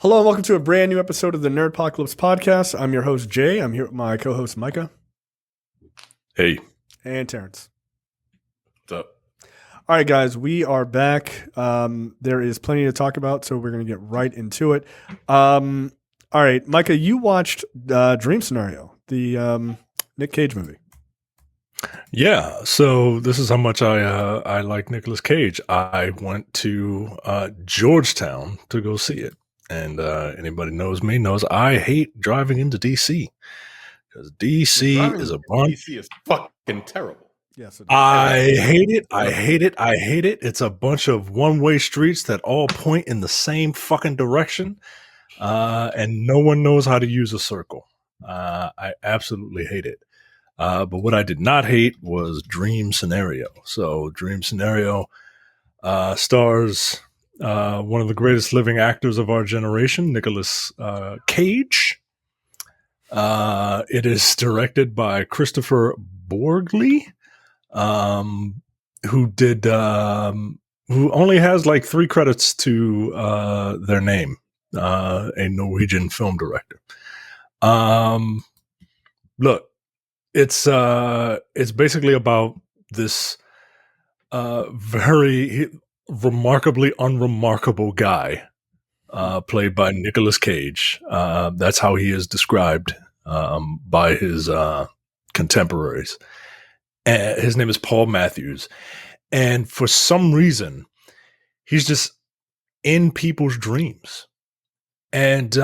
Hello and welcome to a brand new episode of the Nerdpocalypse Podcast. I'm your host, Jay. I'm here with my co-host, Micah. Hey. And Terrence. What's up? All right, guys, we are back. There is plenty to talk about, so we're going to get right into it. All right, Micah, you watched Dream Scenario, the Nick Cage movie. Yeah, so this is how much I like Nicolas Cage. I went to Georgetown to go see it. And anybody knows me knows I hate driving into DC because DC is a bunch. DC is fucking terrible. Yes, I hate it. I hate it. I hate it. It's a bunch of one-way streets that all point in the same fucking direction, and no one knows how to use a circle. I absolutely hate it. But what I did not hate was Dream Scenario. So Dream Scenario stars one of the greatest living actors of our generation, Nicolas Cage. It is directed by Christopher Borgli, who only has like 3 credits to their name, a Norwegian film director. Look, it's basically about this very remarkably unremarkable guy played by Nicolas Cage. That's how he is described by his contemporaries. His name is Paul Matthews. And for some reason, he's just in people's dreams. And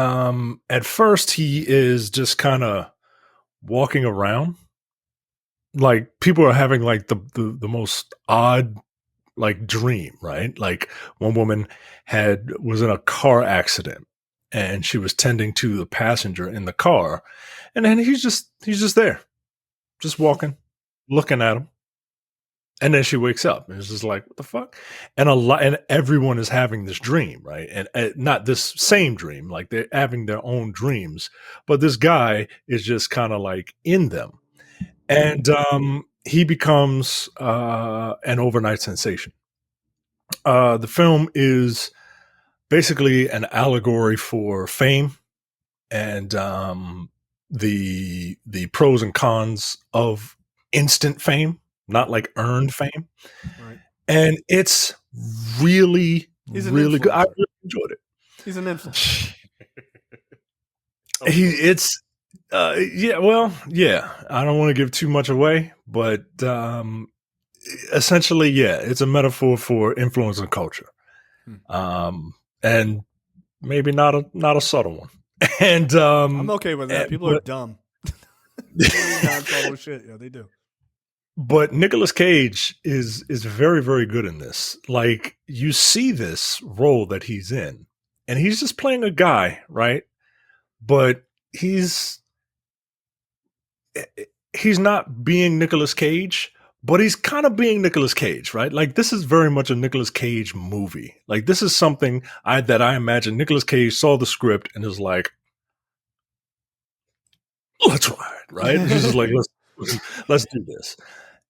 at first, he is just kind of walking around. Like, people are having like the most odd like dream, right? Like, one woman was in a car accident and she was tending to the passenger in the car, and then he's just there, just walking, looking at him. And then she wakes up and it's just like, what the fuck? And everyone is having this dream, right? And not this same dream, like they're having their own dreams, but this guy is just kind of like in them. And he becomes an overnight sensation. The film is basically an allegory for fame and the pros and cons of instant fame, not like earned fame. Right. And it's really good. I really enjoyed it. He's an influencer. I don't want to give too much away, but essentially, yeah, it's a metaphor for influencer culture, and maybe not a subtle one. And I'm okay with that. People are dumb. Shit. Yeah, they do. But Nicolas Cage is very, very good in this. Like, you see this role that he's in, and he's just playing a guy, right? But he's not being Nicolas Cage, but he's kind of being Nicolas Cage, right? Like, this is very much a Nicolas Cage movie. Like, this is something that I imagine Nicolas Cage saw the script and is like, let's ride, right? He's just like, let's do this.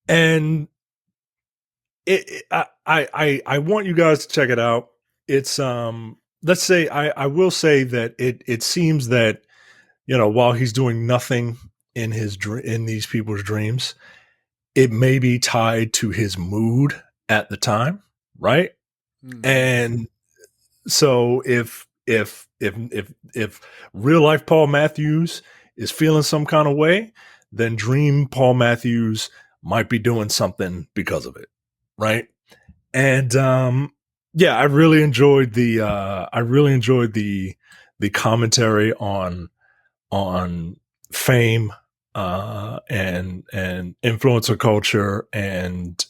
And I want you guys to check it out. It's let's say I will say that it seems that, you know, while he's doing nothing in these people's dreams, it may be tied to his mood at the time, right? Mm-hmm. And so if real life Paul Matthews is feeling some kind of way, then dream Paul Matthews might be doing something because of it, right? And yeah, I really enjoyed the commentary on fame and influencer culture, and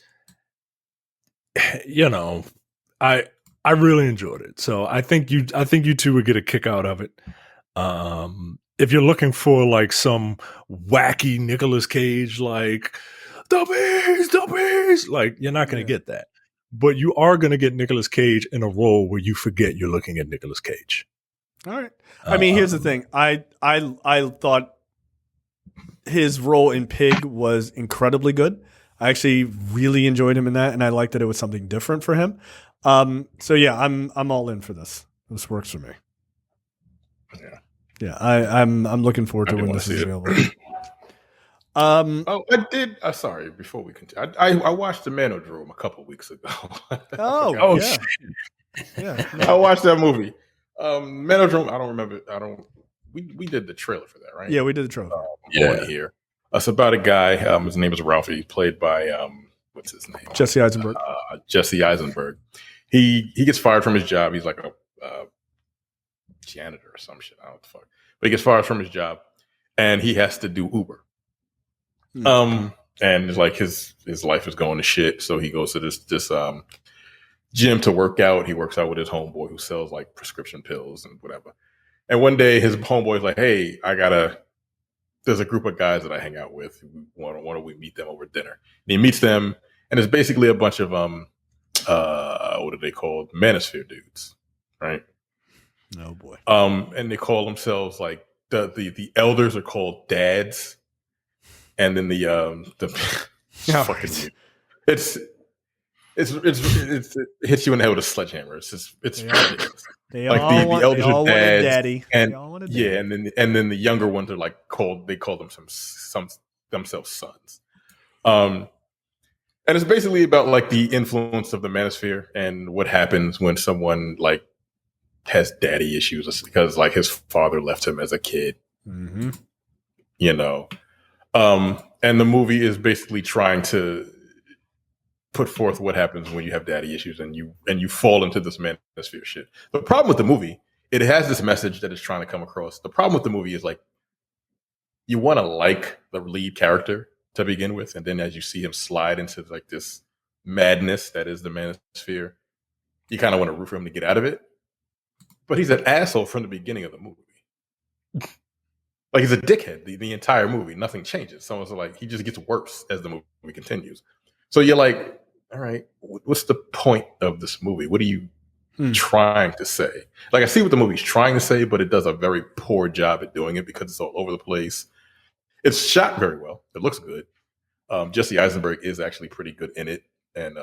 you know, I really enjoyed it. So I think you two would get a kick out of it. If you're looking for like some wacky Nicolas Cage, like the beast, like, you're not going to get that, but you are going to get Nicolas Cage in a role where you forget you're looking at Nicolas Cage. All right. I mean, here's the thing. I thought his role in Pig was incredibly good. I actually really enjoyed him in that, and I liked that it was something different for him. So yeah, I'm all in for this. This works for me. Yeah, I'm looking forward to when this is available. Oh, I did. Sorry, before we continue, I watched the Manodrome a couple weeks ago. Oh, yeah. shit. Yeah, I watched that movie. Manodrome. I don't remember. We did the trailer for that, right? yeah, we did the trailer. On here. It's about a guy. His name is Ralphie, played by what's his name? Jesse Eisenberg. Jesse Eisenberg. He gets fired from his job. He's like a janitor or some shit. I don't know what the fuck. But he gets fired from his job, and he has to do Uber. And it's like his life is going to shit. So he goes to this gym to work out. He works out with his homeboy who sells like prescription pills and whatever. And one day his homeboy's like, "Hey, there's a group of guys that I hang out with. Why don't we meet them over dinner?" And he meets them, and it's basically a bunch of what are they called? Manosphere dudes, right? Oh boy. And they call themselves like the elders are called dads, and then the fucking it hits you in the head with a sledgehammer. It's ridiculous. They like all the elders all are dads, daddy, and daddy. and then the younger ones are like they call themselves sons. And it's basically about like the influence of the manosphere and what happens when someone like has daddy issues because like his father left him as a kid. Mm-hmm. You know, and the movie is basically trying to put forth what happens when you have daddy issues and you fall into this manosphere shit. The problem with the movie, it has this message that it's trying to come across. The problem with the movie is like you want to like the lead character to begin with, and then as you see him slide into like this madness that is the manosphere, you kind of want to root for him to get out of it. But he's an asshole from the beginning of the movie. Like he's a dickhead the entire movie. Nothing changes. So it's like he just gets worse as the movie continues. So you're like, all right, what's the point of this movie? What are you trying to say? Like I see what the movie's trying to say, but it does a very poor job at doing it because it's all over the place. It's shot very well. It looks good. Jesse Eisenberg is actually pretty good in it. And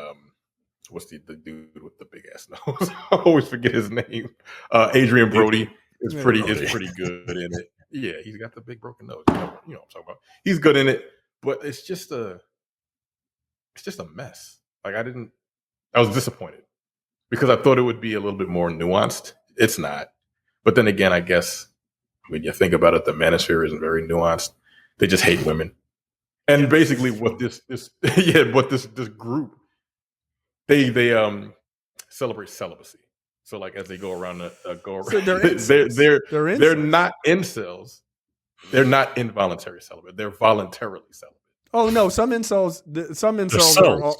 what's the dude with the big ass nose? I always forget his name. Adrian Brody is pretty good in it. Yeah, he's got the big broken nose. You know what I'm talking about. He's good in it, but it's just a mess. Like I was disappointed because I thought it would be a little bit more nuanced. It's not. But then again, I guess when you think about it, the manosphere isn't very nuanced. They just hate women. And basically what this group, they celebrate celibacy. So like as they go around so they're not incels. They're not involuntary celibate. They're voluntarily celibate. Oh no, some incels are all,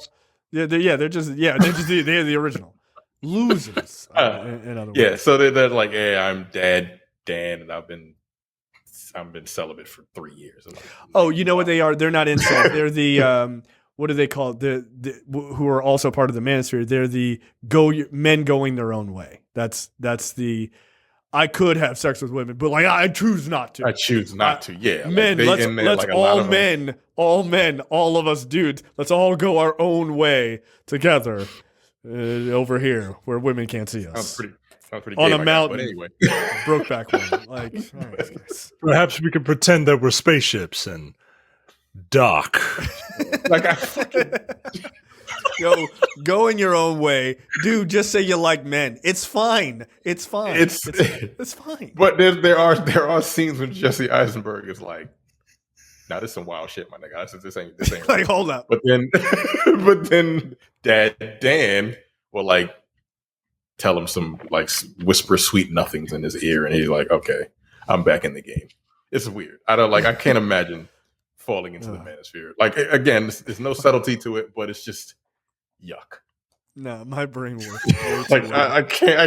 they're the original losers. In other words. Yeah, so they're like, hey, I'm Dan, and I've been celibate for 3 years. Like, oh, you know what they are? They're not incels. They're the what do they call it? The who are also part of the manosphere. They're the men going their own way. That's the. I could have sex with women, but like I choose not to. I choose not to. Yeah, men. Like let's like all men, all of us dudes. Let's all go our own way together over here where women can't see us. Sounds pretty on a mountain. But anyway, Brokeback Mountain. Like, right. Perhaps we could pretend that we're spaceships and dock. Like I fucking. Yo, going your own way, dude. Just say you like men. It's fine. It's fine. It's fine. But there are scenes when Jesse Eisenberg is like, "Now this is some wild shit, my nigga. This ain't like hold up." But then Dad Dan will like tell him some like whisper sweet nothings in his ear, and he's like, "Okay, I'm back in the game." It's weird. I can't imagine falling into the manosphere. Like again, there's no subtlety to it, but it's just yuck. No, my brain works. Like I can't,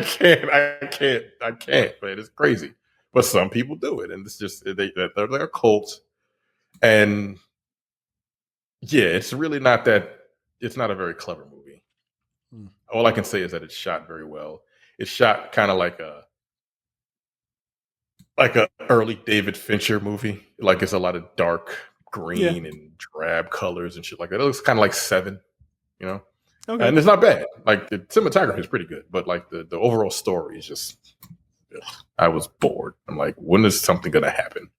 man. It's crazy. But some people do it, and it's just they're a cult. And yeah, it's really not that. It's not a very clever movie. All I can say is that it's shot very well. It's shot kind of like a early David Fincher movie. Like it's a lot of dark green and drab colors and shit like that. It looks kind of like Seven, you know. Okay. And it's not bad. Like the cinematography is pretty good, but like the overall story is just I was bored. I'm like, when is something going to happen?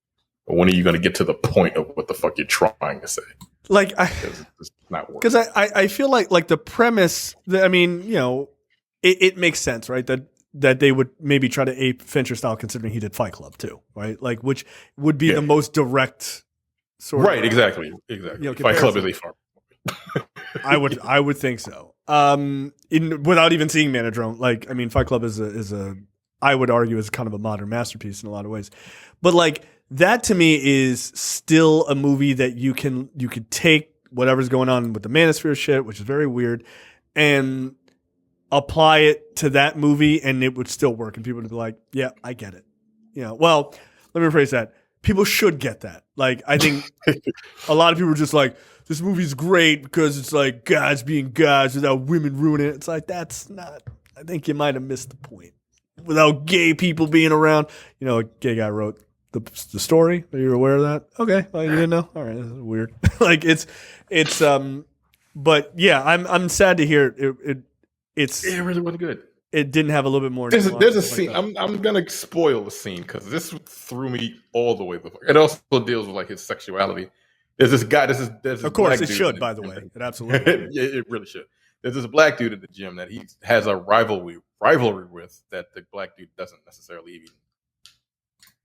Or when are you going to get to the point of what the fuck you're trying to say? Like, It's not working. because I feel like the premise, I mean, you know, it makes sense, right? That they would maybe try to ape Fincher style, considering he did Fight Club too, right? Like, which would be the most direct sort right, of. exactly. You know, Fight Club is a farm. I would think so. Without even seeing Manodrome, like, I mean, Fight Club is a I would argue is kind of a modern masterpiece in a lot of ways. But like that to me is still a movie that you could take whatever's going on with the Manosphere shit, which is very weird, and apply it to that movie, and it would still work, and people would be like, "Yeah, I get it." You know, well, let me rephrase that. People should get that. Like, I think a lot of people are just like, this movie's great because it's like guys being guys without women ruining it. It's like, that's not, I think you might have missed the point. Without gay people being around. You know, a gay guy wrote the story. Are you aware of that? Okay. Well, you didn't know? All right. This is weird. Like, it's, but yeah, I'm sad to hear it really wasn't good. It didn't have a little bit more. There's a scene. I'm gonna spoil the scene because this threw me all the way. It also deals with like his sexuality. There's this guy. There's this of course, black it should. dude By the way, it absolutely. yeah, it really should. There's this black dude at the gym that he has a rivalry with that the black dude doesn't necessarily even.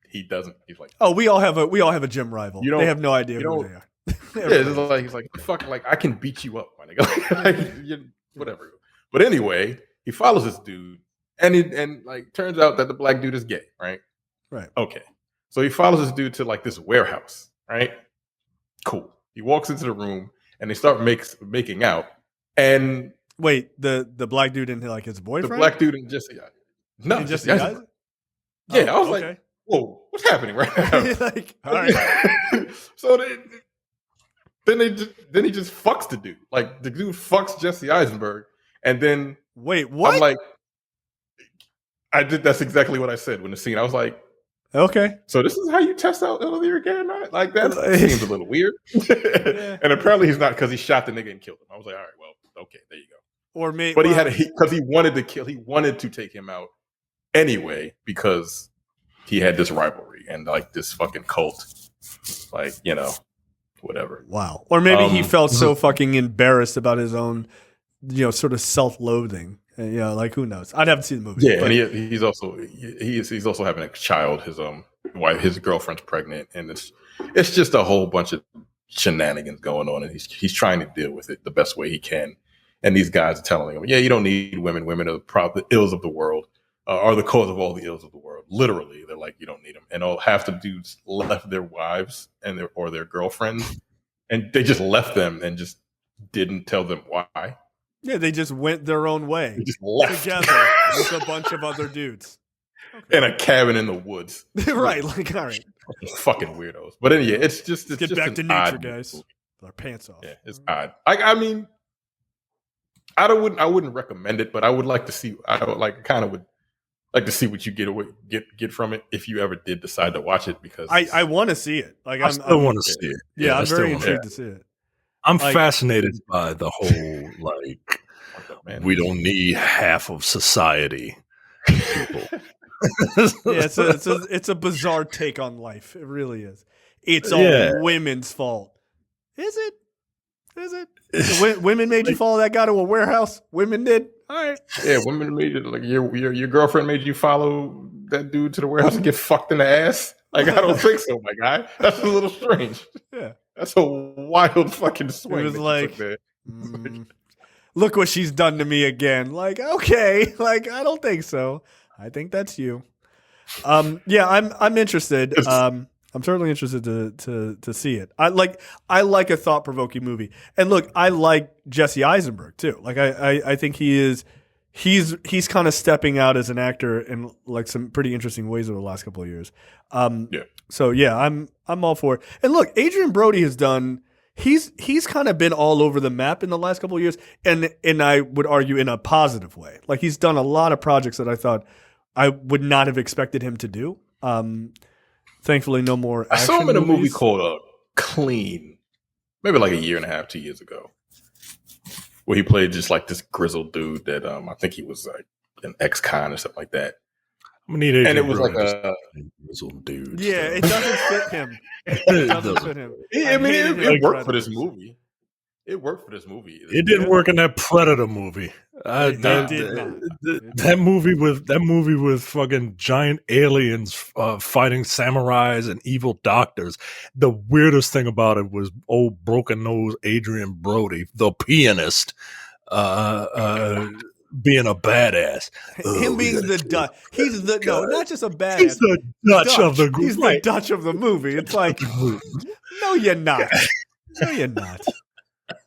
He doesn't. He's like, oh, we all have a gym rival. They have no idea who they are. Yeah, it's like he's like, fuck, like I can beat you up, my nigga. Whatever. But anyway, he follows this dude, and like turns out that the black dude is gay, right? Right. Okay. So he follows this dude to like this warehouse, right? Cool. He walks into the room and they start making out. And wait, the black dude and like his boyfriend? The black dude and Jesse. No, Jesse Eisenberg? Yeah, I was like, whoa, what's happening right now? Like, all right. So then he just fucks the dude. Like the dude fucks Jesse Eisenberg, and then wait, what? I'm like, that's exactly what I said when the scene. I was like, okay. So this is how you test out whether you're gay or not? Like that seems a little weird. Yeah. And apparently he's not, because he shot the nigga and killed him. I was like, all right, well, okay, there you go. Or maybe, but because he wanted to kill, he wanted to take him out anyway because he had this rivalry and like this fucking cult, like, you know, whatever. Wow. Or maybe he felt so fucking embarrassed about his own, you know, sort of self-loathing. You know, like, who knows? I'd have to see the movie. Yeah, but and he's also having a child. His wife, his girlfriend's pregnant, and it's just a whole bunch of shenanigans going on, and he's trying to deal with it the best way he can. And these guys are telling him, yeah, you don't need women. Women are the ills of the world, are the cause of all the ills of the world. Literally, they're like, you don't need them. And half the dudes left their wives and their girlfriends, and they just left them and just didn't tell them why. Yeah, they just went their own way. They just left together with a bunch of other dudes. Okay. In a cabin in the woods. Right, like, all right. Fucking weirdos. But anyway, it's just get back to nature, guys. With our pants off. Yeah, it's odd. I mean, I wouldn't recommend it, but I would like to see. I would like to see what you get from it if you ever did decide to watch it, because I want to see it. Like, I still want to see it. Yeah, I'm very intrigued to see it. I'm fascinated by the whole, like, we don't need half of society people. Yeah, it's a bizarre take on life. It really is. It's all women's fault. Is it? Women made you follow that guy to a warehouse? Women did? All right. Yeah, women made it. Like, your girlfriend made you follow that dude to the warehouse and get fucked in the ass? Like, I don't think so, my guy. That's a little strange. Yeah. That's a wild fucking swing. It was like, look what she's done to me again. Like, okay. Like, I don't think so. I think that's you. Yeah, I'm interested. I'm certainly interested to see it. I like a thought-provoking movie. And look, I like Jesse Eisenberg too. Like, I think he's kind of stepping out as an actor in like some pretty interesting ways over the last couple of years. Yeah. So yeah, I'm all for it. And look, Adrian Brody has done. He's kind of been all over the map in the last couple of years, and I would argue in a positive way. Like, he's done a lot of projects that I thought I would not have expected him to do. Thankfully, no more. I saw him in a movies. movie called Clean, maybe like a year and a half, 2 years ago, where he played just like this grizzled dude that I think he was like an ex-con or something like that. I'm gonna need Adrian and it was Brody like to a grizzled dude. Yeah, it doesn't fit him. It It doesn't doesn't. fit him. I mean, hated it him worked for this Predators. movie. It worked for this movie. It didn't work in that Predator movie. It did not. That movie with fucking giant aliens fighting samurais and evil doctors. The weirdest thing about it was old broken nose Adrian Brody, the pianist, being a badass. Him being the Dutch. He's the no, not just a badass. He's the Dutch of the group. He's the Dutch of the movie. It's like, no, you're not. No, you're not.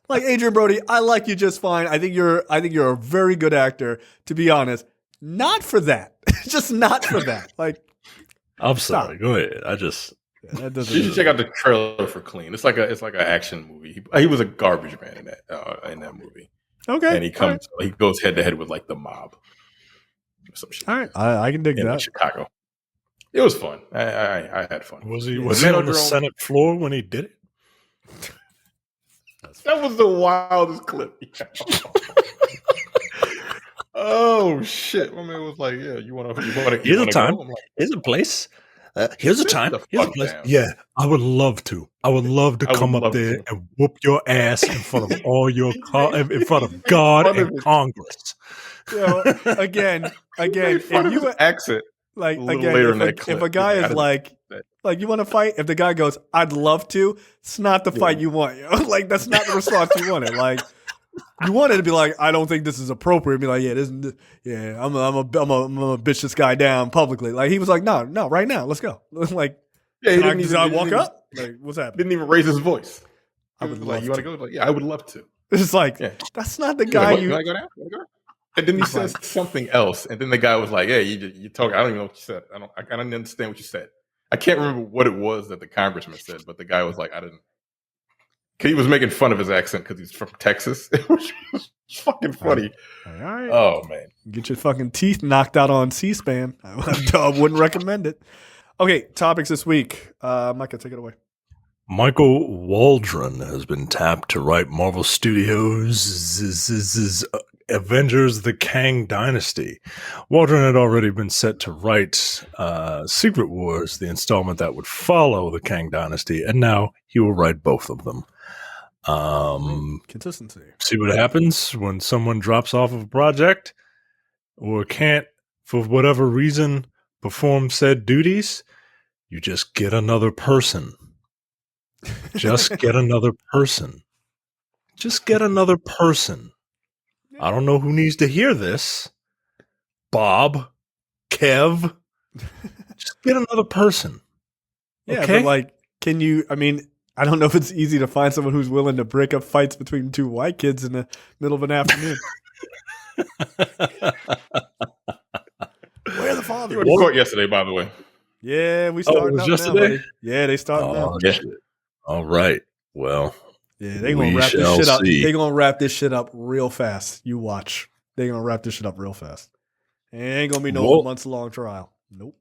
Like Adrian Brody, I like you just fine. I think you're a very good actor. To be honest, not for that. Just not for that. Like, I'm sorry. Go ahead. that doesn't. You should check out the trailer for Clean. It's like an action movie. He was a garbage man in that movie. Okay, And he goes head to head with like the mob or some shit. All right, I can dig In that. Chicago. It was fun. I had fun. Was he on Manodrome- the Senate floor when he did it? That was the wildest clip. Oh shit! My man was like, "Yeah, you want to? Here's a time. Go? I'm like, Here's a place. Here's a time. the Here's a fuck place. down. Yeah, I would love to. I would love to I would come up love there to. and whoop your ass in front of all your in front of God fun of and it. Congress. Again, Made fun if of you his accent. like a little again, later if in that a clip. guy Yeah, is like you want to fight, if the guy goes, "I'd love to," it's not the fight you want. You know? Like that's not the response you wanted. Like you wanted to be like, "I don't think this is appropriate." Be like, "Yeah, I'm a bitch this guy down publicly." Like he was like, "No, right now, let's go." Like, Yeah, can I walk up? Like, what's happening? Didn't even raise his voice. I He would was like, love "You want to go?" Like, "Yeah, I would love to." It's like Yeah. that's not the You guy want you. to go down? You wanna go down? And then he says something else, and then the guy was like, "Yeah, you talk. I don't even know what you said. I don't understand what you said. I can't remember what it was that the congressman said, but the guy was like, I didn't." He was making fun of his accent because he's from Texas, which was fucking funny. All right. Oh man, Get your fucking teeth knocked out on C-SPAN. I wouldn't recommend it. Okay, topics this week. Micah, take it away. Michael Waldron has been tapped to write Marvel Studios' Avengers: The Kang Dynasty. Waldron had already been set to write Secret Wars, the installment that would follow the Kang Dynasty, and now he will write both of them. Consistency. See what happens when someone drops off of a project or can't, for whatever reason, perform said duties. You just get another person. Just get another person. Just get another person. I don't know who needs to hear this. Bob, Kev. Just get another person. Yeah, Okay? but like, can you? I mean, I don't know if it's easy to find someone who's willing to break up fights between two white kids in the middle of an afternoon. Where are the you fathers? were in court yesterday, by the way. Yeah, we starting was up yesterday? now, buddy. Yeah, they starting Oh, now. Yeah. shit. All right. Well, Yeah, they gonna we wrap this shall shit up. see. They gonna wrap this shit up real fast. You watch. They gonna wrap this shit up real fast. It ain't gonna be no Whoa. months long trial. Nope.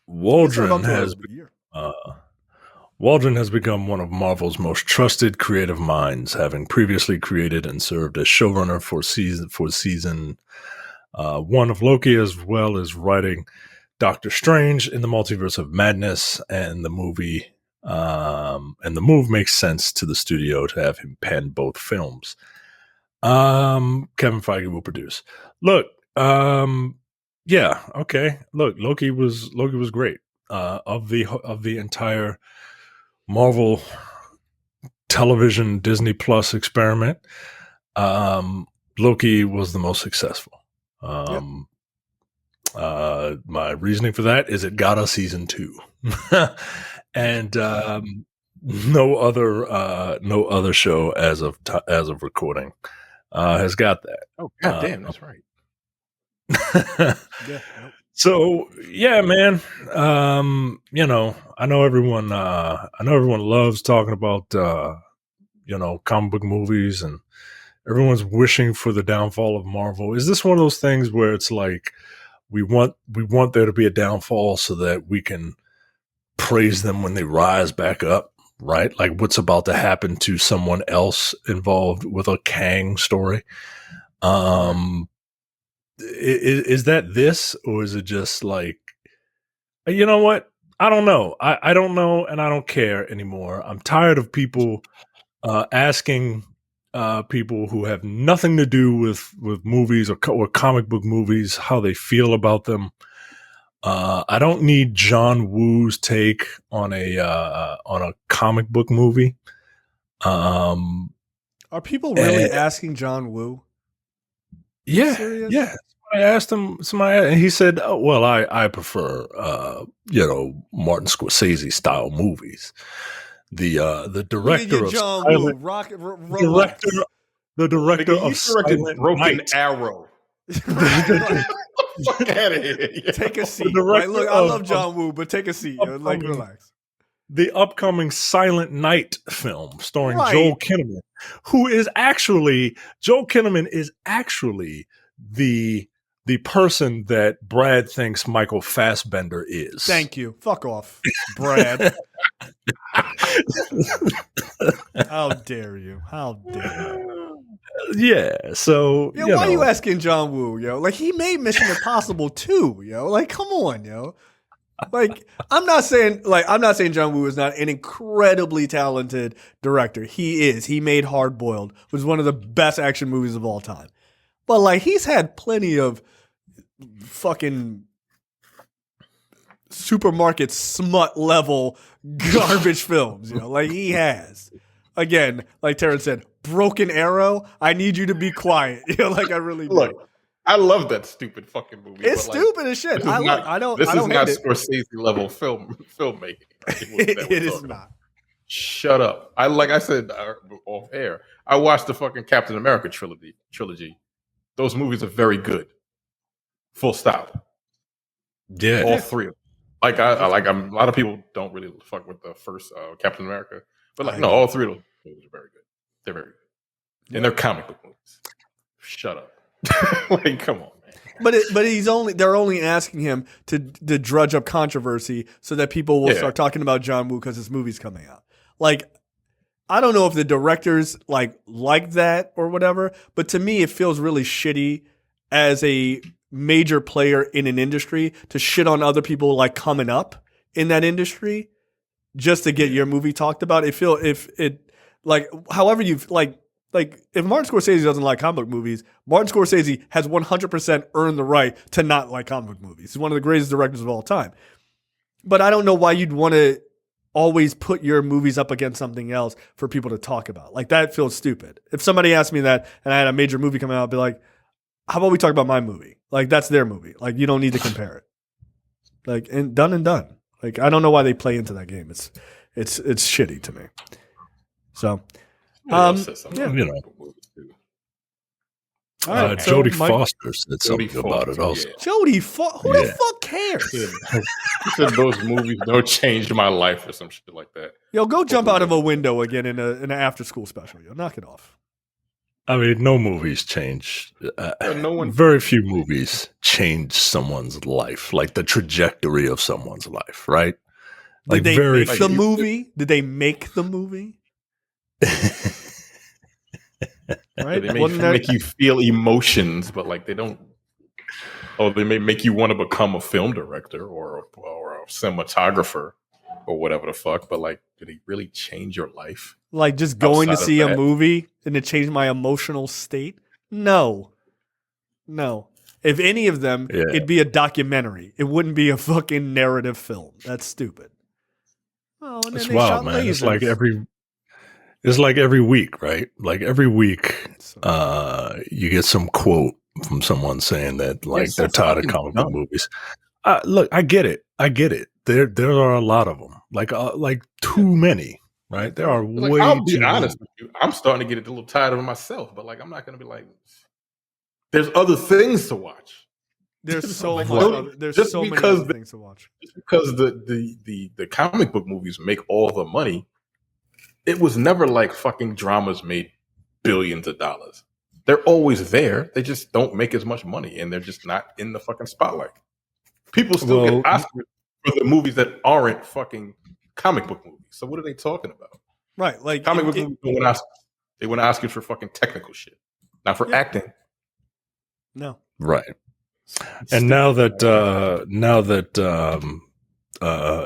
Waldron It's up to has a year. Waldron has become one of Marvel's most trusted creative minds, having previously created and served as showrunner for season 1 of Loki, as well as writing Doctor Strange in the Multiverse of Madness, and the movie. And the move makes sense to the studio to have him pen both films. Kevin Feige will produce. Look, yeah, okay. Look, Loki was great. Of the entire Marvel television Disney Plus experiment, Loki was the most successful. My reasoning for that is it got a season 2, and no other show as of recording has got that. Oh god damn, that's right. Yeah. Nope. So yeah, man. You know, I know everyone loves talking about comic book movies, and everyone's wishing for the downfall of Marvel. Is this one of those things where it's like we want there to be a downfall so that we can praise them when they rise back up, right? Like what's about to happen to someone else involved with a Kang story. is that this, or is it just like, you know what? I don't know. I don't know, and I don't care anymore. I'm tired of people asking people who have nothing to do with movies or comic book movies how they feel about them. I don't need John Woo's take on a comic book movie. Are people really asking John Woo? Yeah, Serious? yeah. I asked him, and he said, "Oh, well, I prefer Martin Scorsese style movies." The director of John Silent, Woo, the director Nigga, of you directed Silent Broken Night. Arrow. Fuck out of here. Take a seat. director Like, look, I of- love John Woo, but take a seat. Yo. Like, relax. The upcoming Silent Night film starring Right. Joel Kinnaman, Joel Kinnaman is actually the person that Brad thinks Michael Fassbender is. Thank you. Fuck off, Brad. How dare you? How dare you? Yeah. So Yo, why are you asking John Woo, yo? Like, he made Mission Impossible 2, yo. Like, come on, yo. Like, I'm not saying John Woo is not an incredibly talented director. He is. He made Hard Boiled, which was one of the best action movies of all time. But like, he's had plenty of fucking supermarket smut level garbage films, you know. Like, he has. Again, like Terrence said, Broken Arrow. I need you to be quiet. You know, like, I really do. Look, I love that stupid fucking movie. It's but, like, stupid as shit. This is not Scorsese level filmmaking. It is not. Shut up. Like I said off air, I watched the fucking Captain America trilogy. Those movies are very good. Full stop. Yeah. All three of them. Like a lot of people don't really fuck with the first Captain America, but like all three of those movies are very good. They're very good, and they're comic book movies. Shut up. Like, come on, man. But they're only asking him to drudge up controversy so that people will start talking about John Woo because his movie's coming out. Like, I don't know if the directors like that or whatever, but to me it feels really shitty as a major player in an industry to shit on other people like coming up in that industry just to get your movie talked about. However you've like if Martin Scorsese doesn't like comic book movies, Martin Scorsese has 100% earned the right to not like comic book movies. He's one of the greatest directors of all time. But I don't know why you'd want to always put your movies up against something else for people to talk about. Like, that feels stupid. If somebody asked me that and I had a major movie coming out, I'd be like, how about we talk about my movie? Like, that's their movie. Like, you don't need to compare it. Like, and done. Like, I don't know why they play into that game. It's shitty to me. So, All right, so Jodie Foster said something about it also. Yeah. Jodie Foster? Who the fuck cares? He said those movies don't change my life or some shit like that. Yo, go jump out of a window again in an after school special. Yo, knock it off. I mean, no movies change. Very few movies change someone's life, like the trajectory of someone's life, right? Like, Did they make the movie? Did they make the movie? Right? They make you feel emotions, but like they don't. Oh, they may make you want to become a film director or a cinematographer or whatever the fuck. But like, did it really change your life? Like, just going to see a movie and it changed my emotional state? No. If any of them, it'd be a documentary. It wouldn't be a fucking narrative film. That's stupid. Oh, and it's wild, man. Lasers. It's like every week, right? Like every week, you get some quote from someone saying that like they're tired of comic book movies. Look, I get it. There are a lot of them, like too many, right? There are way. I'll be too honest with you. I'm starting to get a little tired of it myself, but like I'm not going to be like. There's other things to watch. There's so much. There's so many other things to watch. Just because the comic book movies make all the money. It was never like fucking dramas made billions of dollars. They're always there. They just don't make as much money, and they're just not in the fucking spotlight. People still get Oscars for the movies that aren't fucking comic book movies. So what are they talking about? Right, like comic book movies don't win Oscars. They win Oscars for fucking technical shit, not for acting. No. Right. And now that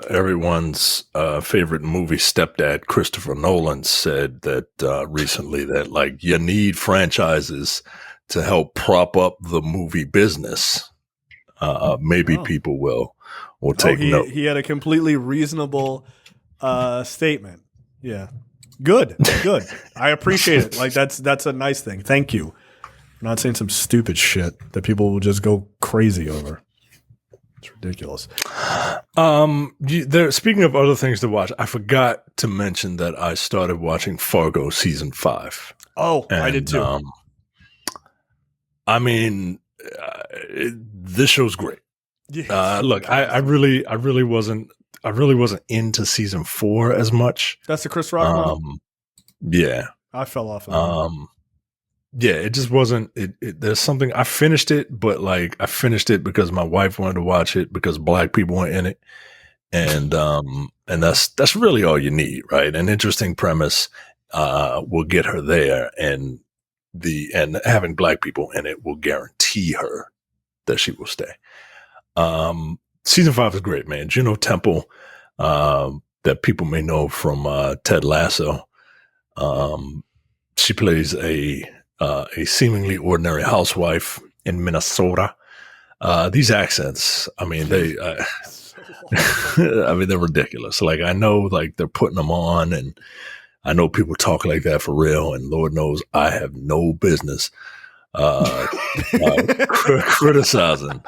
everyone's favorite movie stepdad Christopher Nolan said that recently that like you need franchises to help prop up the movie business. Maybe people will take note. He had a completely reasonable statement. Yeah, good. I appreciate it. Like that's a nice thing. Thank you. I'm not saying some stupid shit that people will just go crazy over. It's ridiculous. Speaking of other things to watch, I forgot to mention that I started watching Fargo season 5. Oh, and I did too. I mean, this show's great. Yeah, look, I really wasn't into season 4 as much. That's the Chris Rock one. Yeah, I fell off of it. Yeah, it just wasn't. There's something. I finished it, but like I finished it because my wife wanted to watch it because black people were in it, and that's really all you need, right? An interesting premise will get her there, and having black people in it will guarantee her that she will stay. Season 5 is great, man. Juno Temple, that people may know from Ted Lasso. She plays a seemingly ordinary housewife in Minnesota. These accents, I mean, they're ridiculous. Like, I know, like, they're putting them on, and I know people talk like that for real, and Lord knows I have no business criticizing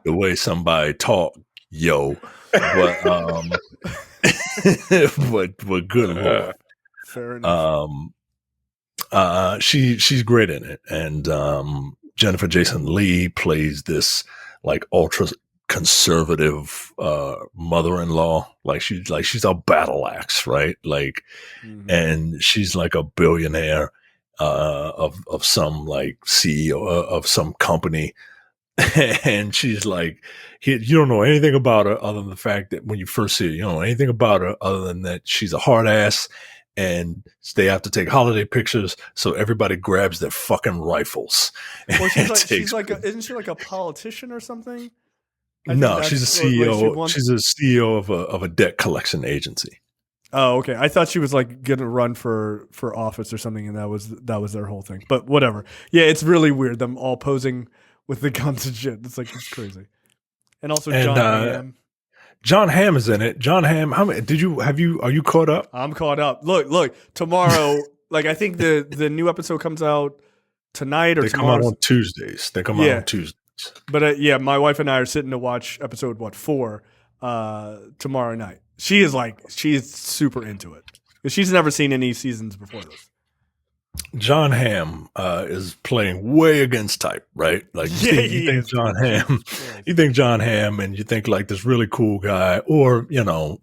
the way somebody talk, yo. But but good Lord. Fair enough. She's great in it, and Jennifer Jason Leigh plays this like ultra conservative mother-in-law. Like she's a battle axe, right? Like, and she's like a billionaire of some like CEO of some company, and she's like, you don't know anything about her other than the fact that when you first see her, you don't know anything about her other than that she's a hard ass. And they have to take holiday pictures, so everybody grabs their fucking rifles. Well, isn't she like a politician or something? No, she's a CEO. She's a CEO of a debt collection agency. Oh, okay. I thought she was like going to run for office or something, and that was their whole thing. But whatever. Yeah, it's really weird. Them all posing with the guns and shit. It's like it's crazy. And also John Hamm. John Hamm is in it. John Hamm, how many are you caught up? I'm caught up. Look, tomorrow, like I think the new episode comes out tonight or they tomorrow. Come out on Tuesdays. They come out on Tuesdays. But my wife and I are sitting to watch episode 4 tomorrow night. She's super into it. Because she's never seen any seasons before this. John Hamm is playing way against type, right? Like you think John Hamm, you think John Hamm, and you think like this really cool guy, or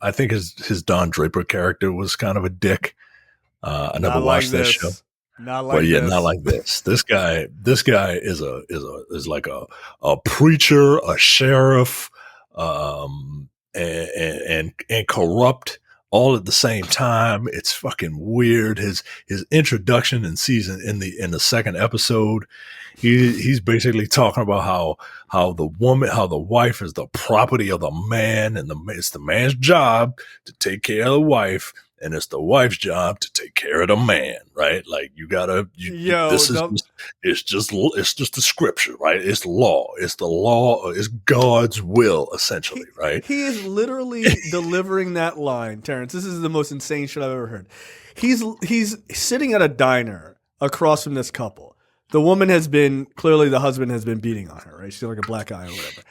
I think his Don Draper character was kind of a dick. I never watched that show, not like this. This guy is like a preacher, a sheriff, and corrupt. All at the same time. It's fucking weird. His introduction in the second episode, he's basically talking about how the wife is the property of the man, and it's the man's job to take care of the wife, and it's the wife's job to take care of the man, right? Like it's just the scripture, right? It's law. It's the law. It's God's will, essentially, right? He is literally delivering that line, Terrence. This is the most insane shit I've ever heard. He's sitting at a diner across from this couple. The woman clearly the husband has been beating on her, right? She's like a black eye or whatever,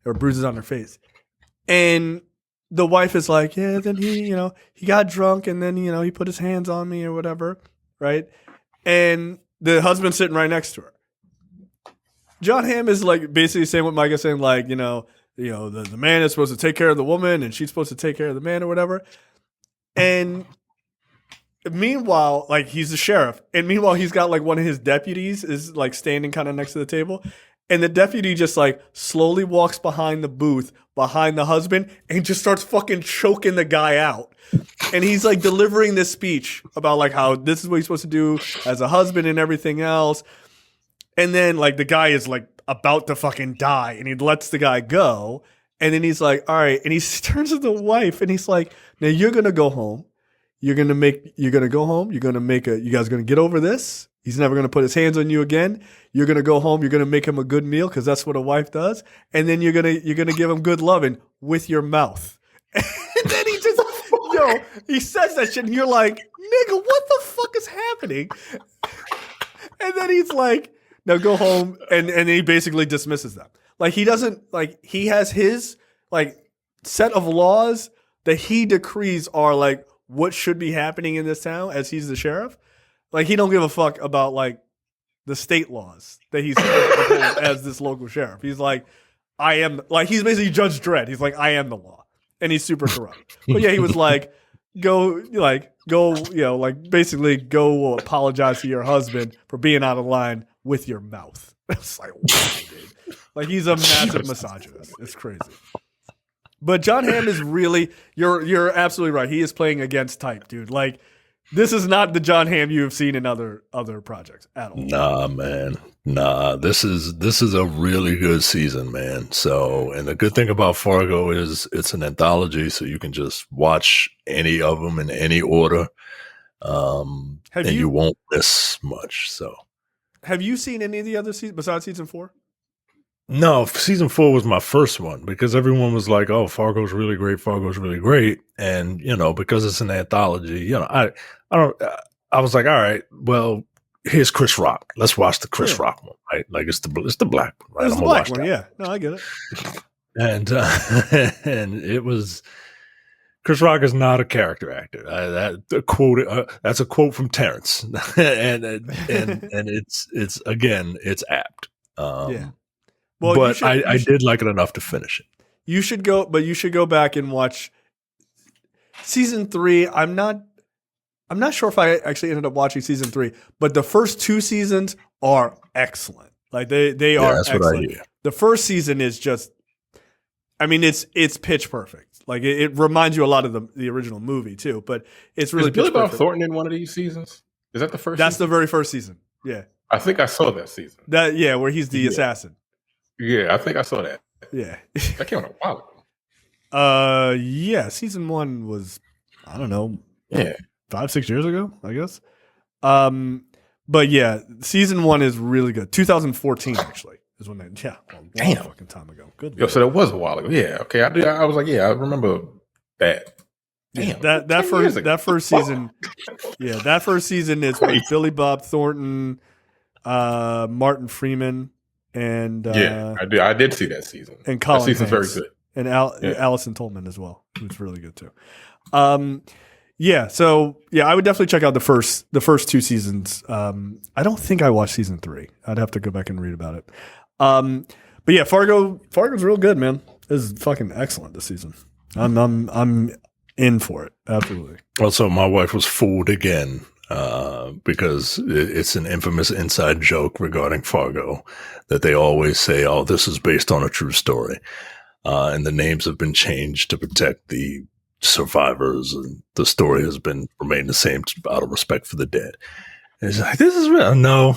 or bruises on her face, and the wife is like, yeah, then he got drunk and then, he put his hands on me or whatever. Right. And the husband's sitting right next to her. John Hamm is like basically saying what Mike is saying, like, the man is supposed to take care of the woman and she's supposed to take care of the man or whatever. And meanwhile, like he's the sheriff. And meanwhile, he's got like one of his deputies is like standing kind of next to the table. And the deputy just like slowly walks behind the booth, behind the husband, and just starts fucking choking the guy out. And he's like delivering this speech about like how this is what he's supposed to do as a husband and everything else. And then like the guy is like about to fucking die, and he lets the guy go. And then he's like, all right. And he turns to the wife and he's like, now you're going to go home. You're going to go home. You're going to you guys are going to get over this. He's never going to put his hands on you again. You're going to go home. You're going to make him a good meal because that's what a wife does. And then you're going to give him good loving with your mouth. And then he just, he says that shit and you're like, nigga, what the fuck is happening? And then he's like, now go home. And he basically dismisses them. Like he doesn't, like he has his like set of laws that he decrees are like what should be happening in this town as he's the sheriff. Like he don't give a fuck about like the state laws that he's as this local sheriff. He's like, he's basically Judge Dredd. He's like, I am the law. And he's super corrupt. But yeah, he was like, basically go apologize to your husband for being out of line with your mouth. It's like, wow, dude. Like he's a massive misogynist. It's crazy. But John Hamm is really, you're absolutely right. He is playing against type, dude. Like this is not the John Hamm you have seen in other projects at all. Nah, man. Nah, this is a really good season, man. So, and the good thing about Fargo is it's an anthology, so you can just watch any of them in any order. You won't miss much. So, have you seen any of the other seasons besides season 4? No, season 4 was my first one because everyone was like, "Oh, Fargo's really great. Fargo's really great." And because it's an anthology, I was like, "All right, well, here's Chris Rock. Let's watch the Chris Rock one, right? Like it's the black one, right? It's the black one, yeah. No, I get it." And and it was Chris Rock is not a character actor. That's a quote from Terrence, and it's apt. Yeah. Well, but I did like it enough to finish it. You should go back and watch season 3. I'm not sure if I actually ended up watching season 3, but the first 2 seasons are excellent. Like they are that's excellent. What I hear. The first season is just, I mean, it's pitch perfect. Like it reminds you a lot of the original movie too, but it's really is Billy pitch Bob perfect. Thornton in one of these seasons? Is that the first? That's season? the very first season. Yeah, I think I saw that season. Where he's the assassin. Yeah, I think I saw that. Yeah, that came out a while ago. Yeah, season 1 was, I don't know, 5-6 years ago, I guess. But yeah, season 1 is really good. 2014 actually is when a long fucking time ago. Good. So that was a while ago. Yeah, okay. I was like, I remember that. Damn, that first season. Yeah, that first season is with Billy Bob Thornton, Martin Freeman. And I did see that season. And Colin that season's Hanks. very good. And Allison Tolman as well, who's really good too. So I would definitely check out the first 2 seasons. I don't think I watched season 3. I'd have to go back and read about it. But yeah, Fargo's real good, man. This is fucking excellent this season. I'm in for it. Absolutely. Also, my wife was fooled again. Because it's an infamous inside joke regarding Fargo that they always say, "Oh, this is based on a true story," and the names have been changed to protect the survivors, and the story has remained the same out of respect for the dead. And it's like, this is real. No,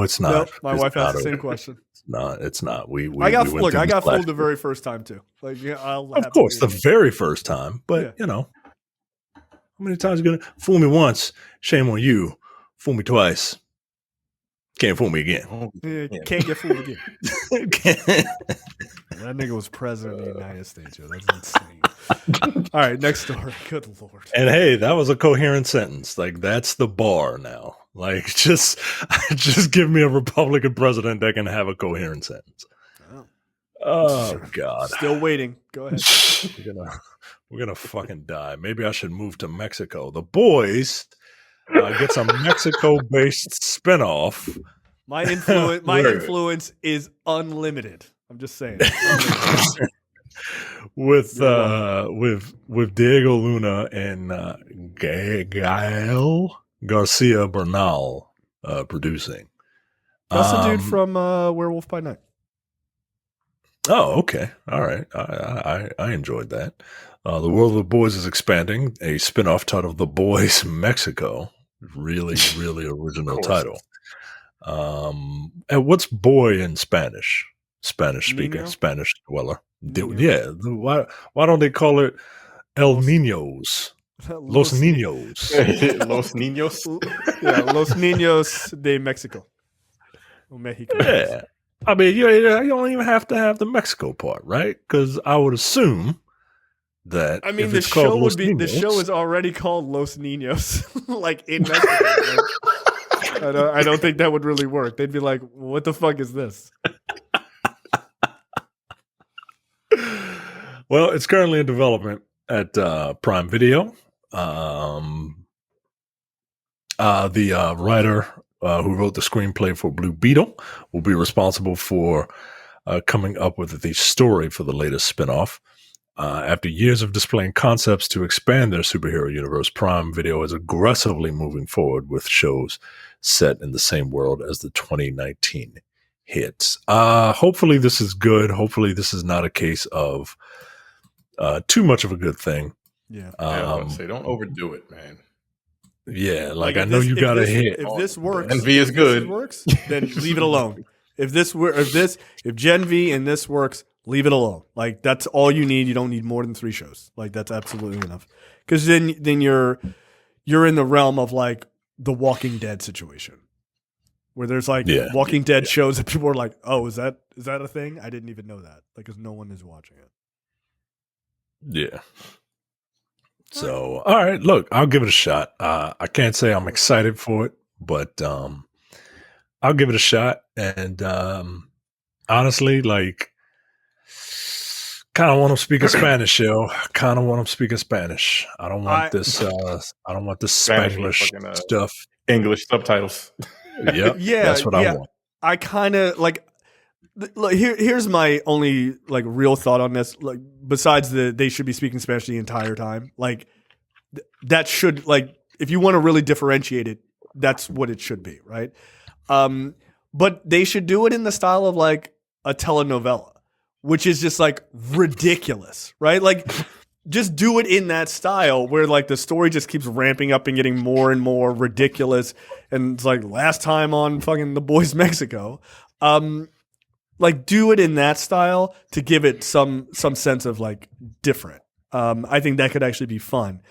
it's not. Nope, my wife asked the same question. No, it's not. I got fooled the very first time too. Like, of course, the very first time, but how many times are you going to fool me once? Shame on you. Fool me twice. Can't fool me again. Can't get fooled again. That nigga was president of the United States. Yo. That's insane. All right, next story. Good Lord. And hey, that was a coherent sentence. Like, that's the bar now. Like, just give me a Republican president that can have a coherent sentence. Oh God. Still waiting. Go ahead. We're gonna fucking die. Maybe I should move to Mexico. The Boys gets a Mexico-based spinoff. My influence is unlimited. I'm just saying. with Diego Luna and Gael Garcia Bernal producing. That's the dude from Werewolf by Night. Oh, okay. All right. I enjoyed that. The World of the Boys is expanding. A spinoff titled The Boys Mexico. Really, really original title. And what's boy in Spanish? Spanish speaker, Niño? Spanish dweller. Niño. Yeah. Why don't they call it El Niños? Los Niños. Los Niños. Yeah, Los Niños de Mexico. Or Mexico. Yeah. I mean, you don't even have to have the Mexico part, right? Because I would assume that I mean, if the it's called show Los would be. The Niños- show is already called Los Niños, like in Mexico. Like, I don't think that would really work. They'd be like, "What the fuck is this?" Well, it's currently in development at Prime Video. The writer who wrote the screenplay for Blue Beetle will be responsible for coming up with the story for the latest spinoff. After years of displaying concepts to expand their superhero universe, Prime Video is aggressively moving forward with shows set in the same world as the 2019 hits. Hopefully this is good. Hopefully this is not a case of too much of a good thing. Yeah. Say, don't overdo it, man. Yeah, like if I know this- you if got to this- hit. If this works, Gen V is good. then leave it alone. If Gen V and this works, leave it alone. Like that's all you need. You don't need more than 3 shows. Like that's absolutely enough. Because then you're in the realm of like the Walking Dead situation, where there's like Walking Dead shows that people are like, oh, is that a thing? I didn't even know that. Like, because no one is watching it. Yeah. So, all right, look, I'll give it a shot. I can't say I'm excited for it, but I'll give it a shot. And honestly, like, kind of want them speaking Spanish, yo. Kind of want them speaking Spanish. I don't want this. I don't want this Spanish fucking, stuff. English subtitles. Yep. Yeah, that's what I want. I kind of like. Here's my only like real thought on this. Like, besides they should be speaking Spanish the entire time. Like, that should, like, if you want to really differentiate it, that's what it should be, right? But they should do it in the style of like a telenovela, which is just like ridiculous, right? Like, just do it in that style where like the story just keeps ramping up and getting more and more ridiculous. And it's like last time on fucking The Boys Mexico. Like, do it in that style to give it some sense of like different. I think that could actually be fun.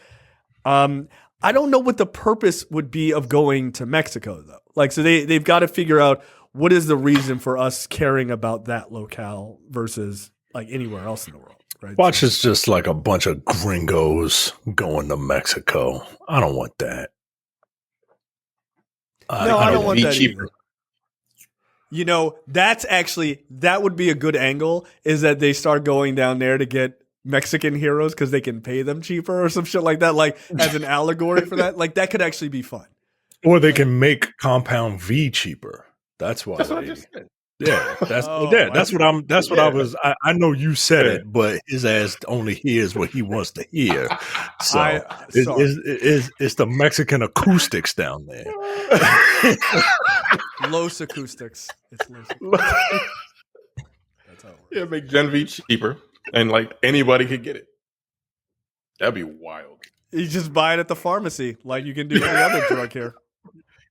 I don't know what the purpose would be of going to Mexico though. Like, so they've got to figure out what is the reason for us caring about that locale versus like anywhere else in the world. Right? Watch is just like a bunch of gringos going to Mexico. I don't want that. No, I don't want that cheaper. either. You know, that would be a good angle, is that they start going down there to get Mexican heroes because they can pay them cheaper or some shit like that, like as an allegory for that. Like, that could actually be fun. Or they can make Compound V cheaper. That's why. That's what I just said. Yeah, that's Oh, what I was. I know you said it, but his ass only hears what he wants to hear. So it's the Mexican acoustics down there. Los acoustics. It's Los acoustics. That's how it works. Yeah, make Gen V cheaper, and like anybody could get it. That'd be wild. You just buy it at the pharmacy, like you can do any other drug here.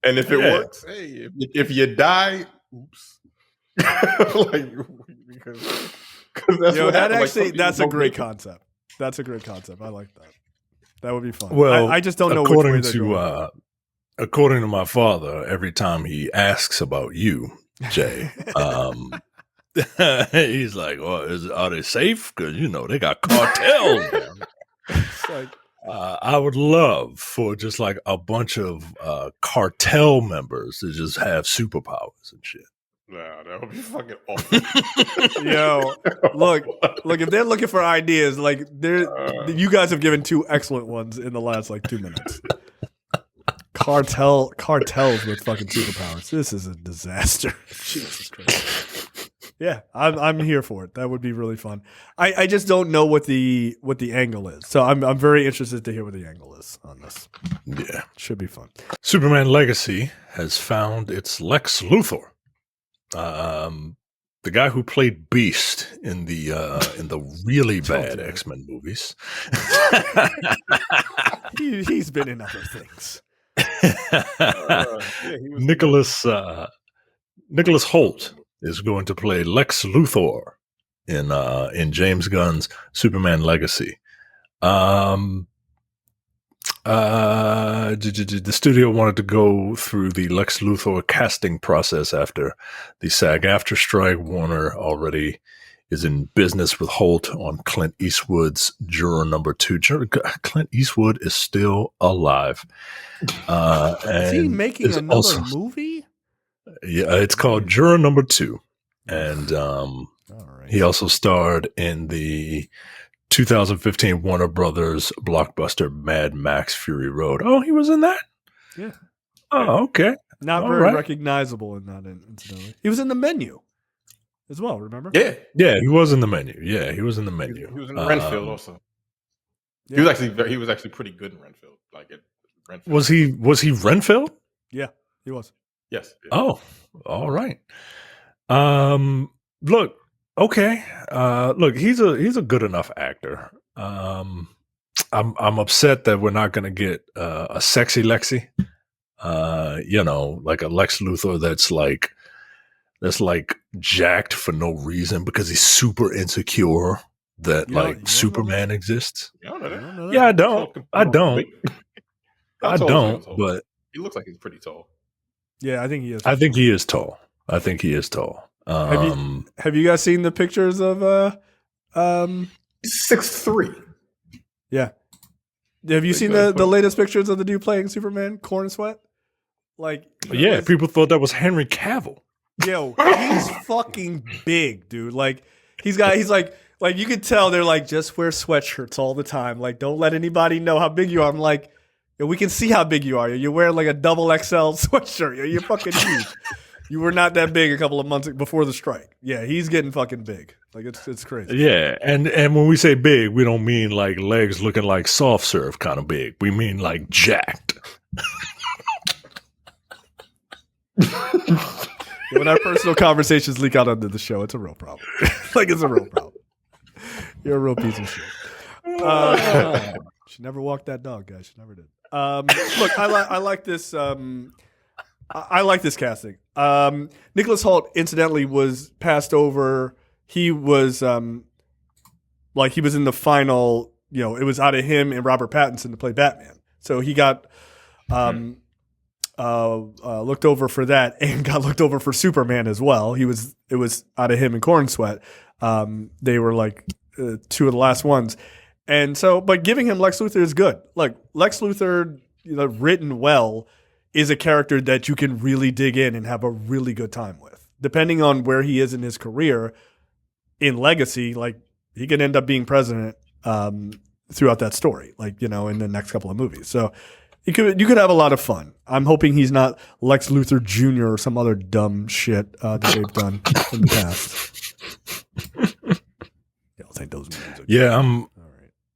And if it works, hey, if you die, oops. Like, because that's Yo, what that happened. actually, Like, that's a some great people concept. That's a great concept. I like that. That would be fun. Well, I just don't know which way according they're to going. according to my father, every time he asks about you, Jay, he's like, "Oh, are they safe? Because you know they got cartels." down there." It's like, I would love for just like a bunch of cartel members to just have superpowers and shit. Nah, that would be fucking awful. yo, look, if they're looking for ideas, like you guys have given 2 excellent ones in the last like 2 minutes. Cartels with fucking superpowers. This is a disaster. Jesus Christ. Yeah, I'm here for it. That would be really fun. I just don't know what the angle is. So I'm very interested to hear what the angle is on this. Yeah, Should be fun. Superman Legacy has found its Lex Luthor. The guy who played Beast in the really bad X-Men movies. He's been in other things. Yeah, he was Nicholas Hoult is going to play Lex Luthor in James Gunn's Superman Legacy. The studio wanted to go through the Lex Luthor casting process after the SAG-AFTRA strike. Warner already is in business with Hoult on Clint Eastwood's Juror Number 2. Clint Eastwood is still alive. Is he making another movie? Yeah, it's called Juror Number 2. And he also starred in the 2015 Warner Brothers blockbuster Mad Max Fury Road. Oh, he was in that? Yeah. Oh, okay. Not very recognizable in that, incidentally. He was in The Menu as well, remember? Yeah. Yeah, he was in The Menu. Yeah, he was in The Menu. He was in Renfield also. Yeah. He was actually pretty good in Renfield. Renfield. Was he Renfield? Yeah, he was. Yes. Yeah. Oh, all right. Look, okay. Look, he's a good enough actor. I'm upset that we're not going to get a sexy Lexi. Like a Lex Luthor that's like jacked for no reason because he's super insecure that Superman exists. Yeah, I don't. But he looks like he's pretty tall. Yeah, I think he is. I think he is tall. Have you guys seen the pictures of 6'3"? Yeah. Have you seen the latest pictures of the dude playing Superman, Corn Sweat? People thought that was Henry Cavill. Yo, he's fucking big, dude. He's like you could tell they're like, just wear sweatshirts all the time. Like, don't let anybody know how big you are. I'm like, yo, we can see how big you are. You're wearing like a double XL sweatshirt. You're fucking huge. You were not that big a couple of months before the strike. Yeah, he's getting fucking big. Like it's crazy. Yeah, and when we say big, we don't mean like legs looking like soft serve kind of big. We mean like jacked. When our personal conversations leak out under the show, it's a real problem. It's a real problem. You're a real piece of shit. She never walked that dog, guys. She never did. Look, I like this. I like this casting. Nicholas Hoult, incidentally, was passed over. He was he was in the final. It was out of him and Robert Pattinson to play Batman. So he got looked over for that and got looked over for Superman as well. It was out of him and Corn Sweat. They were like two of the last ones. And so, but giving him Lex Luthor is good. Like Lex Luthor, written well, is a character that you can really dig in and have a really good time with. Depending on where he is in his career, in Legacy, he could end up being president throughout that story, in the next couple of movies. So you could have a lot of fun. I'm hoping he's not Lex Luthor Jr. or some other dumb shit that they've done in the past. I'll take those movies. Yeah,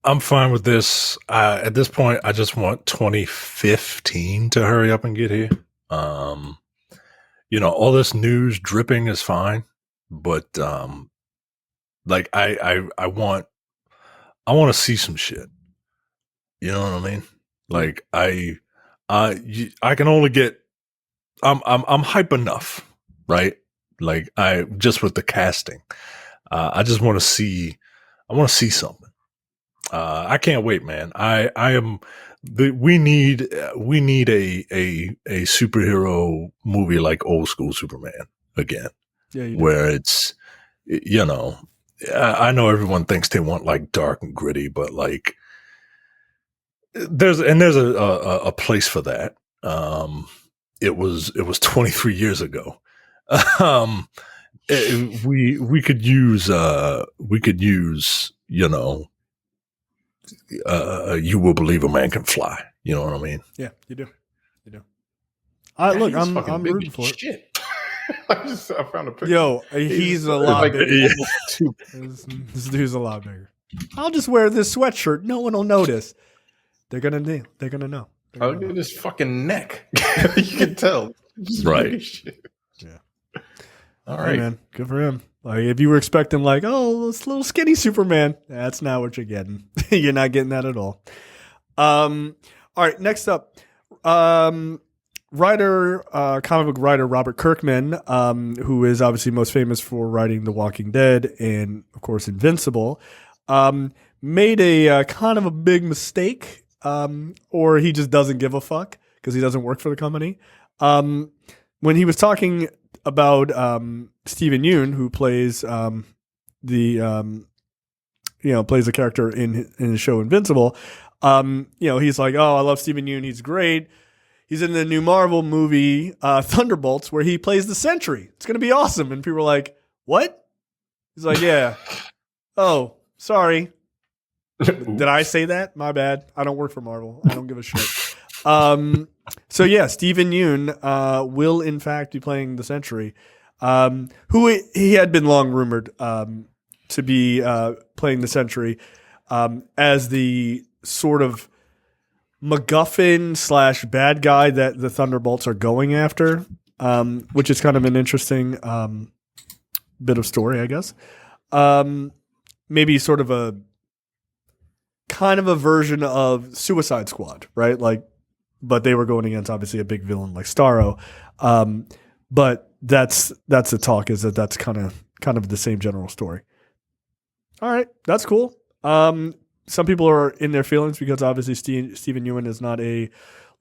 I'm fine with this. At this point, I just want 2015 to hurry up and get here. All this news dripping is fine, but I want to see some shit. You know what I mean? Like I can only get. I'm hype enough, right? Like I just with the casting, I just want to see. I want to see something. I can't wait, man. We need a superhero movie like old school Superman again. Yeah, where it's, I know everyone thinks they want like dark and gritty, but like there's a place for that. It was 23 years ago. We could use you will believe a man can fly. You know what I mean? Yeah, you do. Look, I'm rooting for it. Shit. I found a picture. Yo, he's a lot bigger. This dude's a lot bigger. I'll just wear this sweatshirt. No one will notice. They're gonna know. Look at his fucking neck. You can tell. Right. Yeah. All right, hey, man. Good for him. Like if you were expecting this little skinny Superman, that's not what you're getting. You're not getting that at all. All right, next up. comic book writer Robert Kirkman, who is obviously most famous for writing The Walking Dead and, of course, Invincible, made a kind of a big mistake, or he just doesn't give a fuck because he doesn't work for the company. When he was talking about Steven Yeun, who plays plays a character in his show Invincible, he's like, "Oh, I love Steven Yeun. He's great. He's in the new Marvel movie Thunderbolts, where he plays the Sentry. It's going to be awesome." And people are like, "What?" He's like, "Yeah. Oh, sorry. Did I say that? My bad. I don't work for Marvel. I don't give a shit." So yeah, Steven Yeun will in fact be playing the Sentry, who he had been long rumored to be playing the Sentry as the sort of MacGuffin / bad guy that the Thunderbolts are going after, which is kind of an interesting bit of story, I guess. Maybe sort of a version of Suicide Squad, right? But they were going against obviously a big villain like Starro. But that's the talk, is that's kind of the same general story. All right, that's cool. Some people are in their feelings because obviously Steven Yeun is not a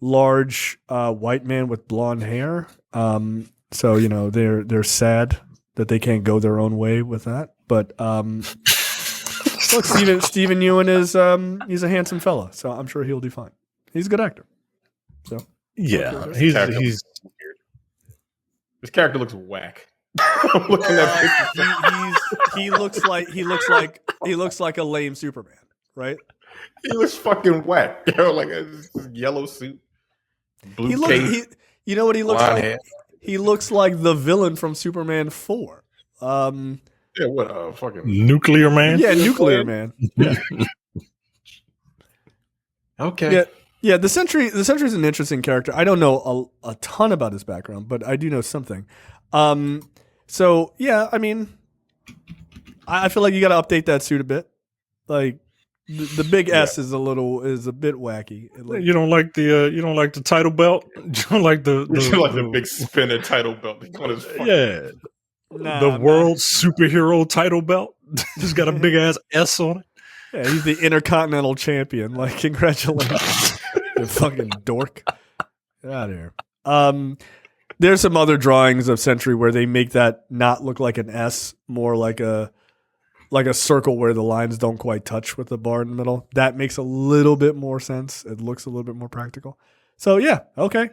large white man with blonde hair. So they're sad that they can't go their own way with that. But look, Steven Yeun is he's a handsome fella, so I'm sure he'll do fine. He's a good actor. So yeah, he's weird. His character looks whack. I'm looking at pictures. He looks like a lame Superman, right? He looks fucking whack. Like a yellow suit, blue cape. You know what he looks like? Hair. He looks like the villain from Superman 4. Yeah, what fucking Nuclear Man? Yeah, Nuclear Man. Yeah. Okay. Yeah. The Sentry is an interesting character. I don't know a ton about his background, but I do know something. So yeah, I mean, I feel like you got to update that suit a bit. Like the big S is a bit wacky. You don't like the title belt? You don't like the big spinner title belt? Yeah. The world superhero title belt. Just got a big ass S on it. Yeah, he's the Intercontinental Champion. Like, congratulations, you fucking dork. Get out of here. There's some other drawings of Sentry where they make that not look like an S, more like a circle where the lines don't quite touch with the bar in the middle. That makes a little bit more sense. It looks a little bit more practical. So yeah, okay.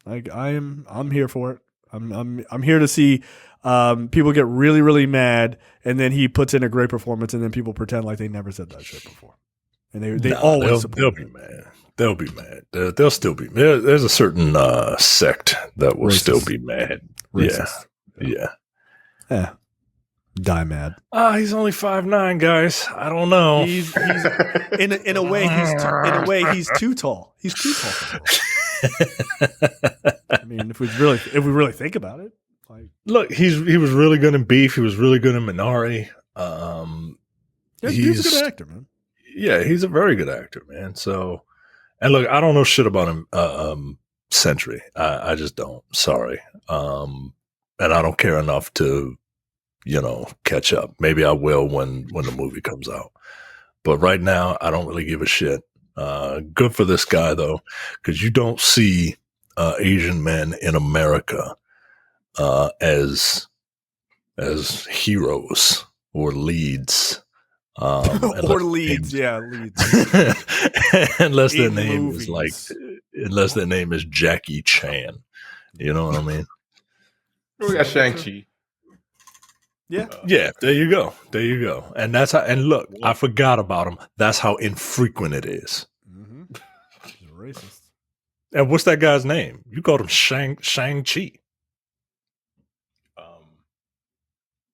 Like I'm here for it. I'm here to see people get really, really mad, and then he puts in a great performance, and then people pretend like they never said that shit before. And they always they'll be mad. They'll be mad. They'll still be mad. There's a certain sect that will still be mad. Racist. Yeah. Die mad. He's only 5'9", guys. I don't know. He's in a way he's too tall. He's too tall for him. I mean, if we really think about it, like, look, he was really good in Beef. He was really good in Minari. He's a good actor, man. Yeah, he's a very good actor, man. So, and look, I don't know shit about him. Sentry, I just don't. Sorry, and I don't care enough to, catch up. Maybe I will when the movie comes out. But right now, I don't really give a shit. Good for this guy though, because you don't see Asian men in America as heroes or leads. Leads. Unless their name unless their name is Jackie Chan. You know what I mean? We got Shang-Chi. Yeah. Yeah, there you go. And that's how, and look, I forgot about him. That's how infrequent it is. Mm-hmm. He's racist. And what's that guy's name? You called him Shang-Chi.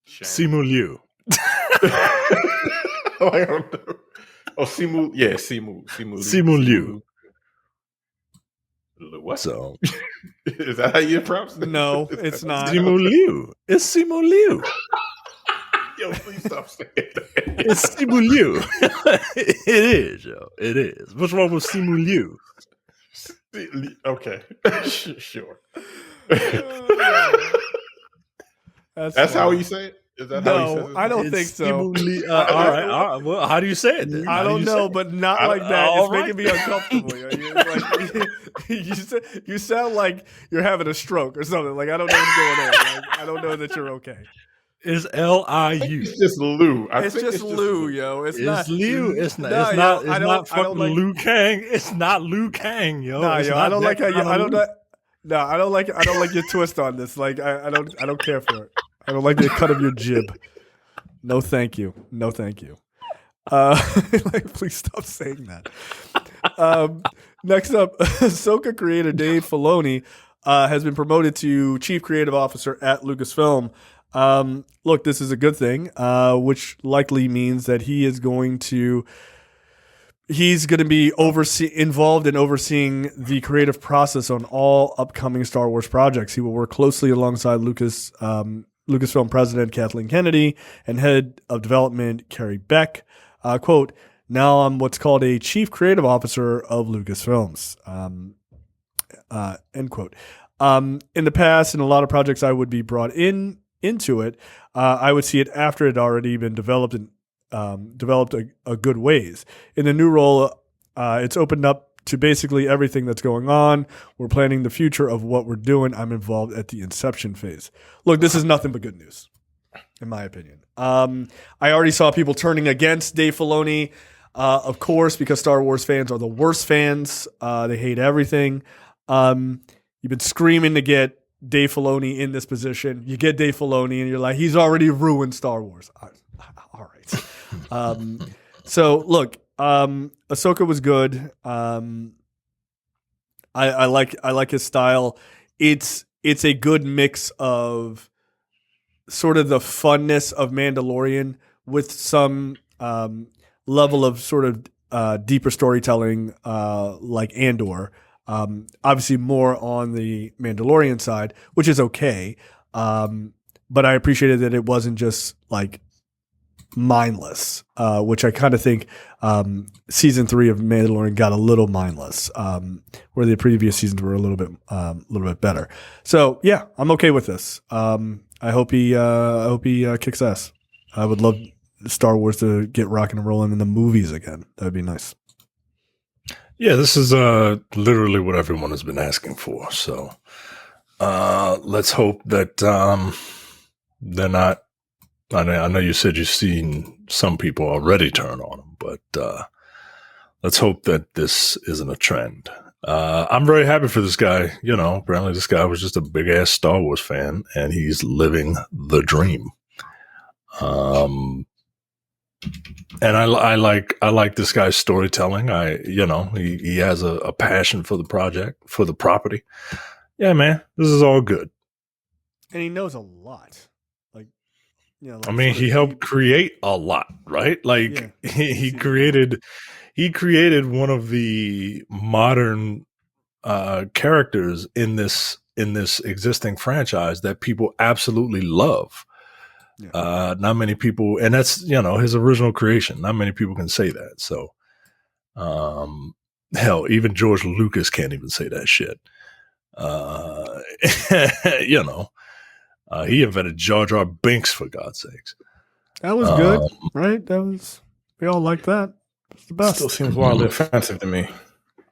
Simu Liu. I don't know. Oh, Simu. Yeah, Simu Liu. What? So, is that how you pronounce it? No, it's not. Simu Liu. It's Simu Liu. Yo, please stop saying that. It's Simu Liu. It is, yo. It is. What's wrong with Simu Liu? Okay, sure. That's how you say it. Is that how he says it? I don't think so. All right. Well, how do you say it then? I don't know, but not like that. It's making me uncomfortable. You sound like you're having a stroke or something. Like I don't know what's going on. Like, I don't know that you're okay. It's Liu. It's just Lou. It's just Lou, yo. It's not Liu. It's not. No, it's yo, not. It's not fucking like, Liu Kang. It's not Liu Kang, yo. Nah, it's yo. not I don't like how you. I don't. know. No, I don't like. I don't like your twist on this. Like I don't care for it. I don't like the cut of your jib. No, thank you. No, thank you. Like, please stop saying that. Next up, Ahsoka creator Dave Filoni has been promoted to chief creative officer at Lucasfilm. Look, this is a good thing, which likely means that he's going to be involved in overseeing the creative process on all upcoming Star Wars projects. He will work closely alongside Lucasfilm president Kathleen Kennedy and head of development Carrie Beck. Quote, now I'm what's called a chief creative officer of Lucasfilms. End quote. In the past, in a lot of projects I would be brought into it, I would see it after it had already been developed and developed a good ways. In the new role, it's opened up to basically everything that's going on. We're planning the future of what we're doing. I'm involved at the inception phase. Look, this is nothing but good news, in my opinion. I already saw people turning against Dave Filoni, of course, because Star Wars fans are the worst fans. They hate everything. You've been screaming to get Dave Filoni in this position. You get Dave Filoni, and you're like, he's already ruined Star Wars. All right. So, look, Ahsoka was good. I like his style. It's a good mix of sort of the funness of Mandalorian with some level of sort of deeper storytelling, like Andor. Obviously more on the Mandalorian side, which is okay. But I appreciated that it wasn't just like mindless, which I kind of think season 3 of Mandalorian got a little mindless, where the previous seasons were a little bit better. So yeah, I'm okay with this. I hope he kicks ass. I would love Star Wars to get rocking and rolling in the movies again. That would be nice. Yeah, this is literally what everyone has been asking for. So let's hope that they're not. I know you said you've seen some people already turn on him, but let's hope that this isn't a trend. I'm very happy for this guy. You know, apparently this guy was just a big ass Star Wars fan, and he's living the dream. And I like this guy's storytelling. He has a passion for the project, for the property. Yeah, man, this is all good. And he knows a lot. I mean, he helped create a lot, right? Like he created one of the modern characters in this existing franchise that people absolutely love. Yeah. Not many people, and that's his original creation. Not many people can say that. So, hell, even George Lucas can't even say that shit. He invented Jar Jar Binks, for God's sakes. That was good, right? We all like that. It's the best. Still seems wildly offensive to me.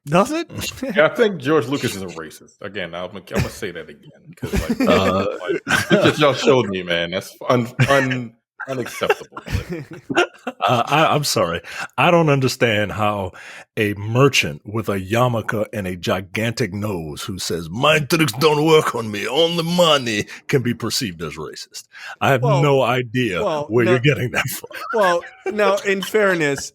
Does it? Yeah, I think George Lucas is a racist. Again, I'm gonna say that again because y'all showed me, man. That's unacceptable. I'm sorry. I don't understand how a merchant with a yarmulke and a gigantic nose who says, "My tricks don't work on me, only money," can be perceived as racist. I have no idea where you're getting that from. Well, no, in fairness,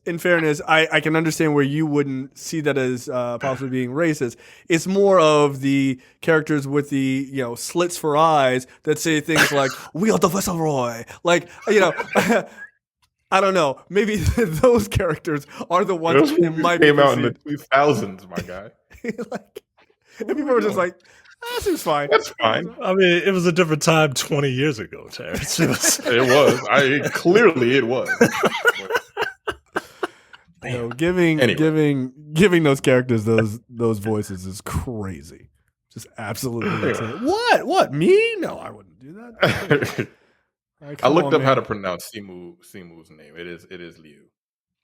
I can understand where you wouldn't see that as possibly being racist. It's more of the characters with the slits for eyes that say things like, "We are the Viceroy." Like, I don't know. Maybe those characters are the ones that might came out in the 2000s, my guy. And people were just like, that seems fine. That's fine. I mean, it was a different time 20 years ago, Terrence. It was. Clearly it was. Giving those characters those voices is crazy. Just absolutely insane. What? Me? No, I wouldn't do that. Right, I looked up how to pronounce Simu's name. It is Liu.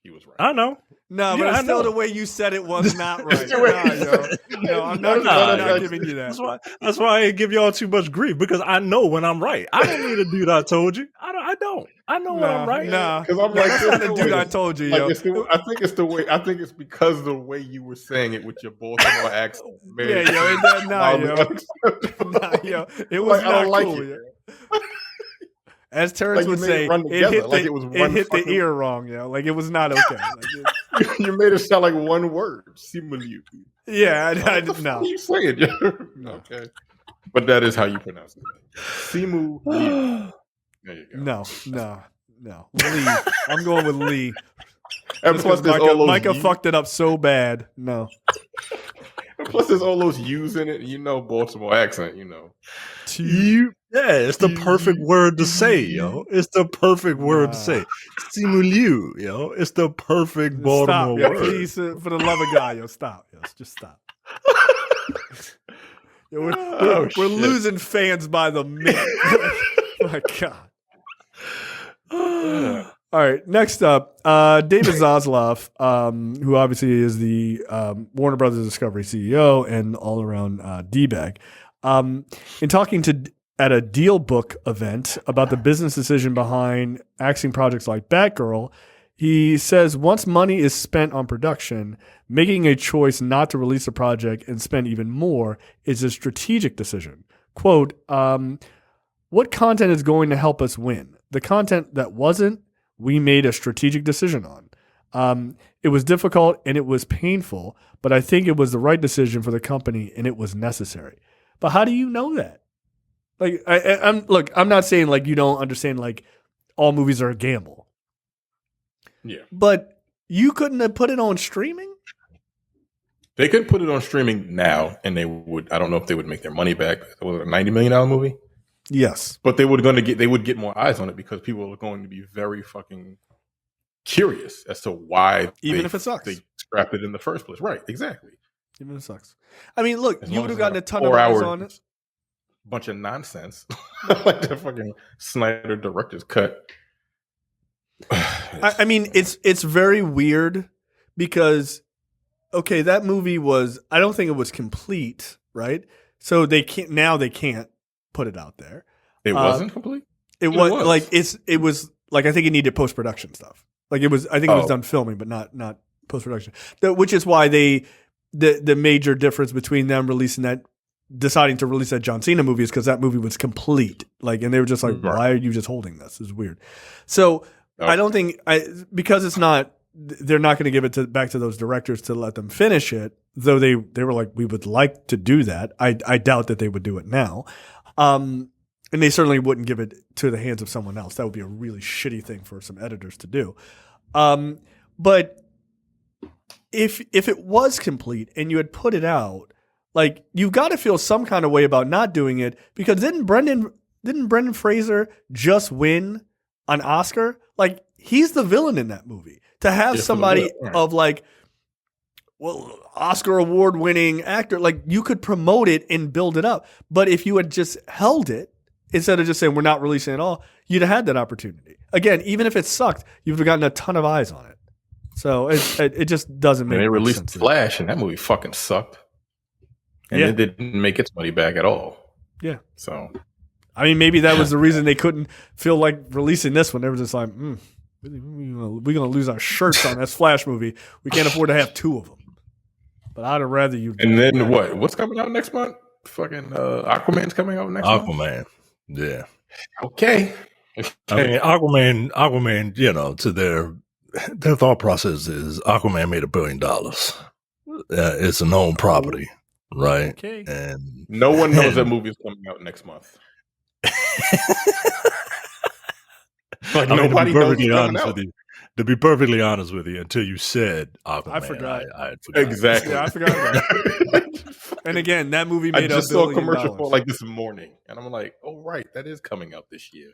He was right. I know. No, but it's still the way you said it was not right. No, I'm not giving you that. That's why I ain't give y'all too much grief, because I know when I'm right. I don't need a dude I told you. I don't. I know when I'm right. Nah, because I'm like, that's not the dude I told you. Like, I think it's the way. I think it's because the way you were saying it with your Baltimore accent. Yo. It was not cool. Yo. As Terrence would say, it hit the ear wrong, Like, it was not okay. You made it sound like one word. Simu. Yeah, I did not. You say it, Okay. But that is how you pronounce it. Simu. There you go. No. Lee. I'm going with Lee. And plus, Micah fucked it up so bad. No. And plus, there's all those U's in it. Baltimore accent. Yeah, it's the perfect word to say, yo. It's the perfect word to say. Simuliu, yo. It's the perfect Baltimore word. Please, for the love of God, yo, stop. Yo, just stop. We're losing fans by the minute. My God. All right, next up, David Zaslav, who obviously is the Warner Brothers Discovery CEO and all-around D-bag, in talking at a Deal Book event about the business decision behind axing projects like Batgirl, he says once money is spent on production, making a choice not to release a project and spend even more is a strategic decision. Quote, what content is going to help us win? The content that wasn't, we made a strategic decision on. It was difficult and it was painful, but I think it was the right decision for the company and it was necessary. But how do you know that? Like, I'm not saying like you don't understand like all movies are a gamble. Yeah. But you couldn't have put it on streaming? They could put it on streaming now and they would, I don't know if they would make their money back. Was it a $90 million movie? Yes. But they would get more eyes on it because people are going to be very fucking curious as to why if it sucks. They scrapped it in the first place. Right, exactly. Even if it sucks. I mean, look, you would have gotten a ton of eyes on it. Bunch of nonsense. Like the fucking Snyder director's cut. I mean, it's very weird because, okay, that movie was, I don't think it was complete, right? So they can't put it out there. It wasn't complete? It was like, it was like, I think it needed post-production stuff. Like it was, I think it was done filming, but not post-production. Which is why the major difference between them deciding to release that John Cena movie is because that movie was complete. Like, and they were just like, why are you just holding this? It's weird. So I don't think because it's not, they're not going to give it back to those directors to let them finish it. Though they were like, we would like to do that. I doubt that they would do it now. And they certainly wouldn't give it to the hands of someone else. That would be a really shitty thing for some editors to do. But if it was complete and you had put it out, like, you've got to feel some kind of way about not doing it, because didn't Brendan Fraser just win an Oscar? Like, he's the villain in that movie. To have somebody of like, well, Oscar award winning actor, like, you could promote it and build it up. But if you had just held it instead of just saying we're not releasing it all, you'd have had that opportunity. Again, even if it sucked, you'd have gotten a ton of eyes on it. So it just doesn't make sense. They released Flash and that movie fucking sucked. And it didn't make its money back at all. Yeah. So, I mean, maybe that was the reason they couldn't feel like releasing this one. They were just like, we're going to lose our shirts on this Flash movie. We can't afford to have two of them. But I'd rather you. And then what? What's coming out next month? Fucking Aquaman's coming out next month? Aquaman. Yeah. Okay. I mean, Aquaman, to their thought process is Aquaman made $1 billion. It's a known property. Right. Okay. And no one knows that movie is coming out next month. Like, nobody knows it's coming out. To be perfectly honest with you, until you said Aquaman, I forgot. I forgot. Exactly. Yeah, I forgot about it. And again, that movie made I just saw a commercial for like this morning, and I'm like, oh right, that is coming out this year.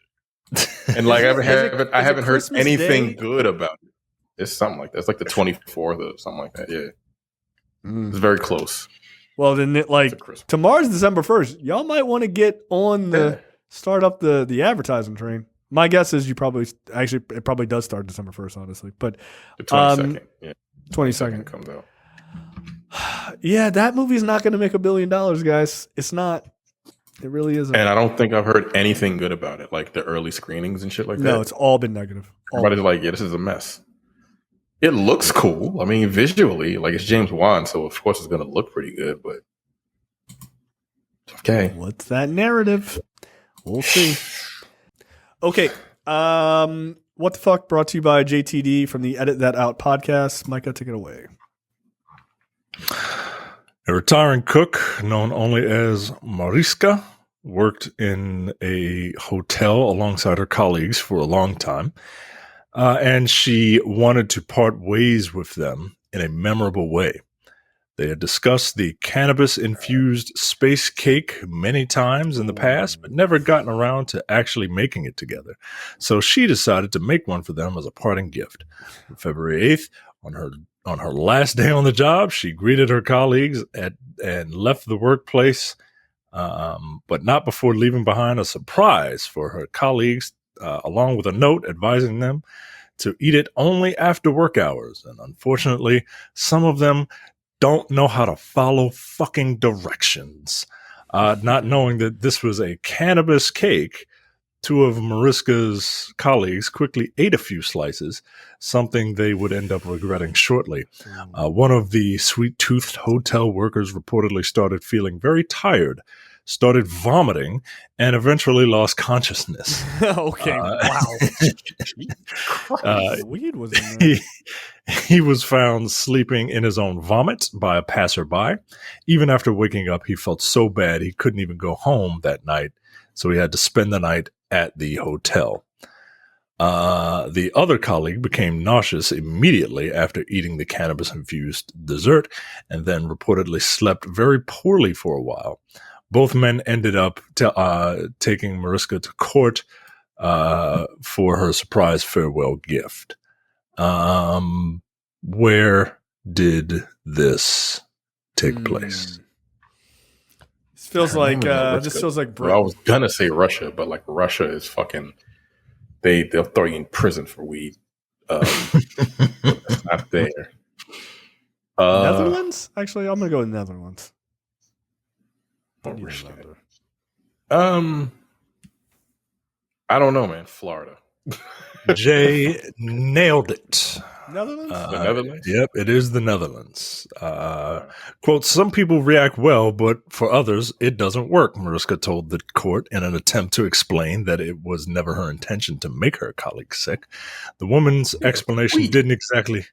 And like I haven't heard anything good about it. It's something like that. It's like the 24th or something like that. Yeah. It's very close. Well, then tomorrow's December 1st. Y'all might want to get on start up the advertising train. My guess is it probably does start December 1st, honestly. But the 22nd. Yeah. 22nd comes out. Yeah, that movie's not going to make $1 billion, guys. It's not. It really isn't. And I don't think I've heard anything good about it, like the early screenings and shit like that. No, it's all been negative. Everybody's like, yeah, this is a mess. It looks cool. I mean, visually, like it's James Wan, so of course it's going to look pretty good, but okay. What's that narrative? We'll see. Okay. What the fuck? Brought to you by JTD from the Edit That Out podcast. Micah, take it away. A retiring cook known only as Mariska worked in a hotel alongside her colleagues for a long time, and she wanted to part ways with them in a memorable way. They had discussed the cannabis-infused space cake many times in the past, but never gotten around to actually making it together. So she decided to make one for them as a parting gift. On February 8th, on her last day on the job, she greeted her colleagues and left the workplace, but not before leaving behind a surprise for her colleagues, along with a note advising them to eat it only after work hours. And unfortunately, some of them don't know how to follow fucking directions. Not knowing that this was a cannabis cake, two of Mariska's colleagues quickly ate a few slices, something they would end up regretting shortly. One of the sweet-toothed hotel workers reportedly started feeling very tired, started vomiting, and eventually lost consciousness. Okay, wow. Weed was in there. He was found sleeping in his own vomit by a passerby. Even after waking up, he felt so bad he couldn't even go home that night, so he had to spend the night at the hotel. The other colleague became nauseous immediately after eating the cannabis-infused dessert and then reportedly slept very poorly for a while. Both men ended up taking Mariska to court for her surprise farewell gift. Where did this take place? This feels like bro. I was gonna say Russia, but like Russia is fucking. They'll throw you in prison for weed. It's not there. Netherlands? Actually, I'm gonna go with Netherlands. I don't know, man. Florida. Jay nailed it. Netherlands? The Netherlands? Yep, it is the Netherlands. Quote, some people react well, but for others, it doesn't work, Mariska told the court in an attempt to explain that it was never her intention to make her colleague sick. The woman's explanation didn't exactly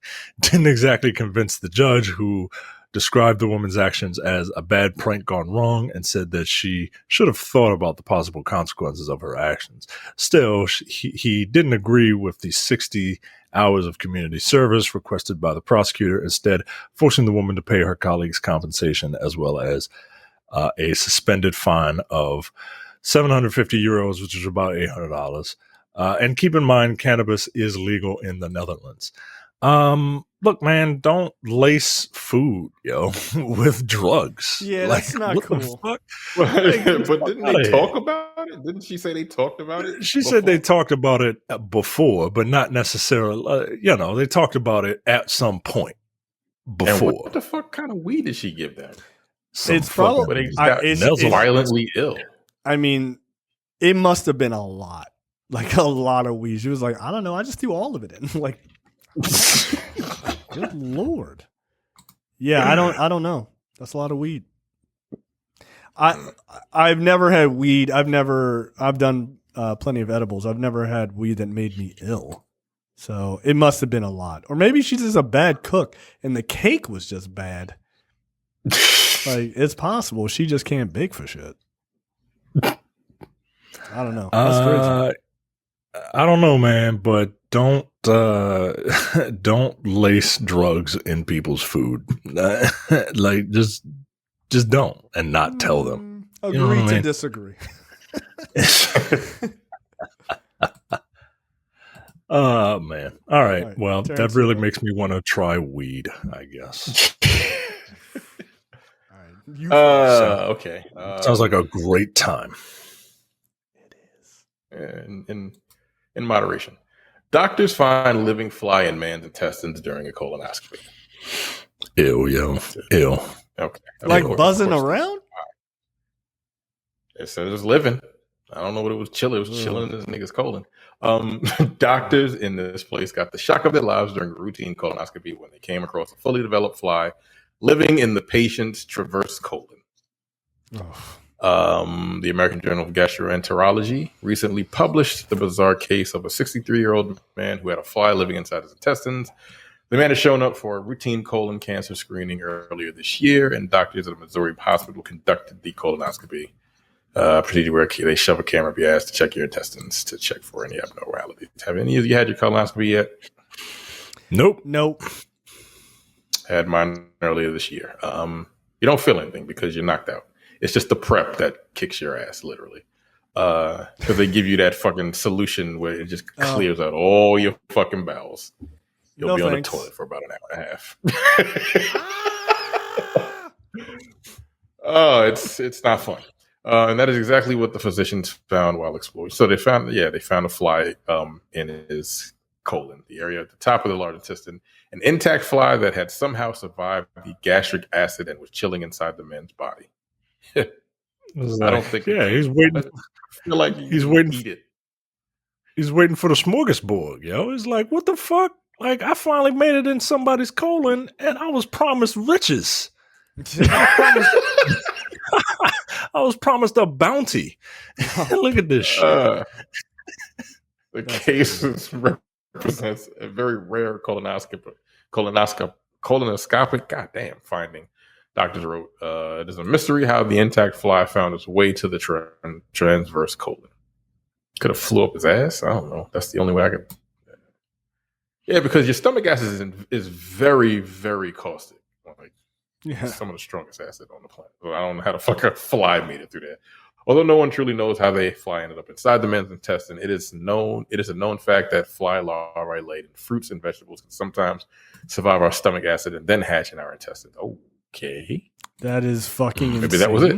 convince the judge, who described the woman's actions as a bad prank gone wrong and said that she should have thought about the possible consequences of her actions. Still, he didn't agree with the 60 hours of community service requested by the prosecutor, instead forcing the woman to pay her colleagues compensation as well as a suspended fine of 750 euros, which is about $800. And keep in mind, cannabis is legal in the Netherlands. Look, man, don't lace food, with drugs. Yeah, that's not cool. But didn't they talk about it? Didn't she say they talked about it? She said they talked about it before, but not necessarily. They talked about it at some point before. And what the fuck kind of weed did she give them? It's probably violently ill. I mean, it must have been a lot of weed. She was like, I don't know, I just threw all of it in. Like, good Lord. Yeah, I don't know. That's a lot of weed. I've never had weed. I've done plenty of edibles. I've never had weed that made me ill. So it must have been a lot. Or maybe she's just a bad cook and the cake was just bad. Like, it's possible. She just can't bake for shit. I don't know. That's crazy. I don't know, man, but don't lace drugs in people's food. Like, just don't, and not tell them. Agree to disagree. Oh, man. All right. All right, Well, Terrence, that really you makes me want to try weed, I guess. All right. You Okay. Sounds like a great time. It is. In moderation. Doctors find living fly in man's intestines during a colonoscopy. Ew, yo. Ew. Okay. Like Of buzzing course. around? It says it's living. I don't know what it was chilling. It was chilling in this nigga's colon. Doctors in this place got the shock of their lives during routine colonoscopy when they came across a fully developed fly living in the patient's transverse colon. The American Journal of Gastroenterology recently published the bizarre case of a 63-year-old man who had a fly living inside his intestines. The man had shown up for a routine colon cancer screening earlier this year, and doctors at a Missouri hospital conducted the colonoscopy procedure where they shove a camera up your ass to check your intestines to check for any abnormalities. Have any of you had your colonoscopy yet? Nope. Had mine earlier this year. You don't feel anything because you're knocked out. It's just the prep that kicks your ass, literally. Because they give you that fucking solution where it just clears out all your fucking bowels. You'll be on the toilet for about an hour and a half. Oh, it's not fun. And that is exactly what the physicians found while exploring. So they found a fly in his colon, the area at the top of the large intestine, an intact fly that had somehow survived the gastric acid and was chilling inside the man's body. I don't think. Yeah, he's waiting. I feel like He's waiting. Eat it. He's waiting for the smorgasbord, yo. It's like, what the fuck? Like, I finally made it in somebody's colon, and I was promised riches. I was promised a bounty. Look at this shit. The case represents a very rare colonoscopic goddamn finding. Doctors wrote, it is a mystery how the intact fly found its way to the transverse colon. Could have flew up his ass. I don't know. That's the only way I could. Yeah, because your stomach acid is very, very caustic. Like, some of the strongest acid on the planet. So I don't know how the fuck a fly made it through that. Although no one truly knows how the fly ended up inside the man's intestine, it is a known fact that fly larvae laid in fruits and vegetables can sometimes survive our stomach acid and then hatch in our intestines. Okay. That is fucking insane. Maybe that was it.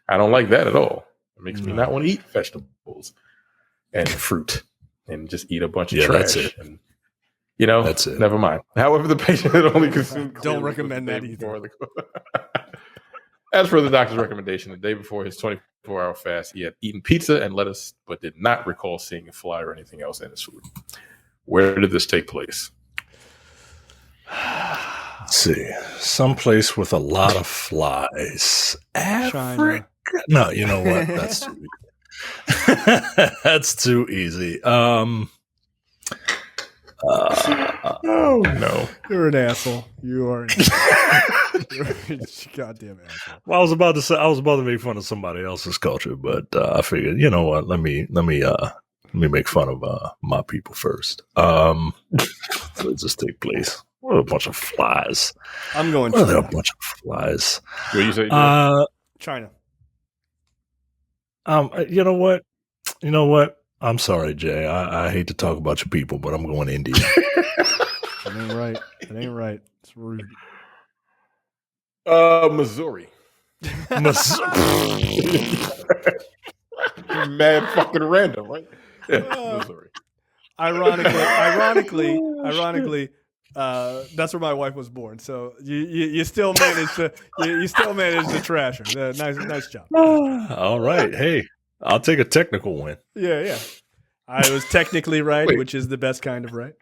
I don't like that at all. It makes me not want to eat vegetables and fruit and just eat a bunch of trash. That's it. And, that's it. Never mind. However, the patient had only consumed. Don't recommend that either. As for the doctor's recommendation, the day before his 24-hour fast, he had eaten pizza and lettuce, but did not recall seeing a fly or anything else in his food. Where did this take place? Let's see. Someplace with a lot of flies. Africa? No, you know what? That's too easy. That's too easy. Oh no! You're an asshole. You are. You're a goddamn asshole. Well, I was about to make fun of somebody else's culture, but I figured, you know what? Let me make fun of my people first. Let's just take place. What a bunch of flies! I'm going. What are a bunch of flies? What you say? China. You know what? I'm sorry, Jay. I hate to talk about your people, but I'm going India. That ain't right. That ain't right. It's rude. Missouri. Mad fucking random, right? Yeah, Missouri. Ironically, that's where my wife was born. So you still managed to trash her. Nice job. All right. Hey, I'll take a technical win. Yeah. I was technically right, which is the best kind of right.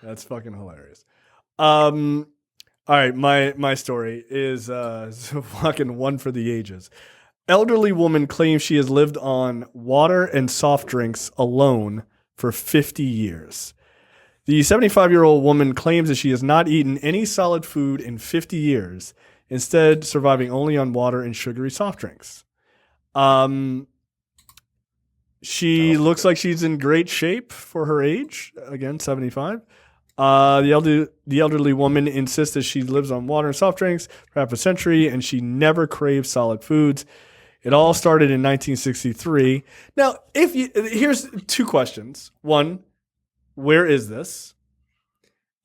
That's fucking hilarious. All right, my story is fucking one for the ages. Elderly woman claims she has lived on water and soft drinks alone for 50 years. The 75-year-old woman claims that she has not eaten any solid food in 50 years, instead surviving only on water and sugary soft drinks. She looks like she's in great shape for her age. Again, 75. The elderly woman insists that she lives on water and soft drinks for half a century, and she never craves solid foods. It all started in 1963. Now, here's two questions. One, where is this?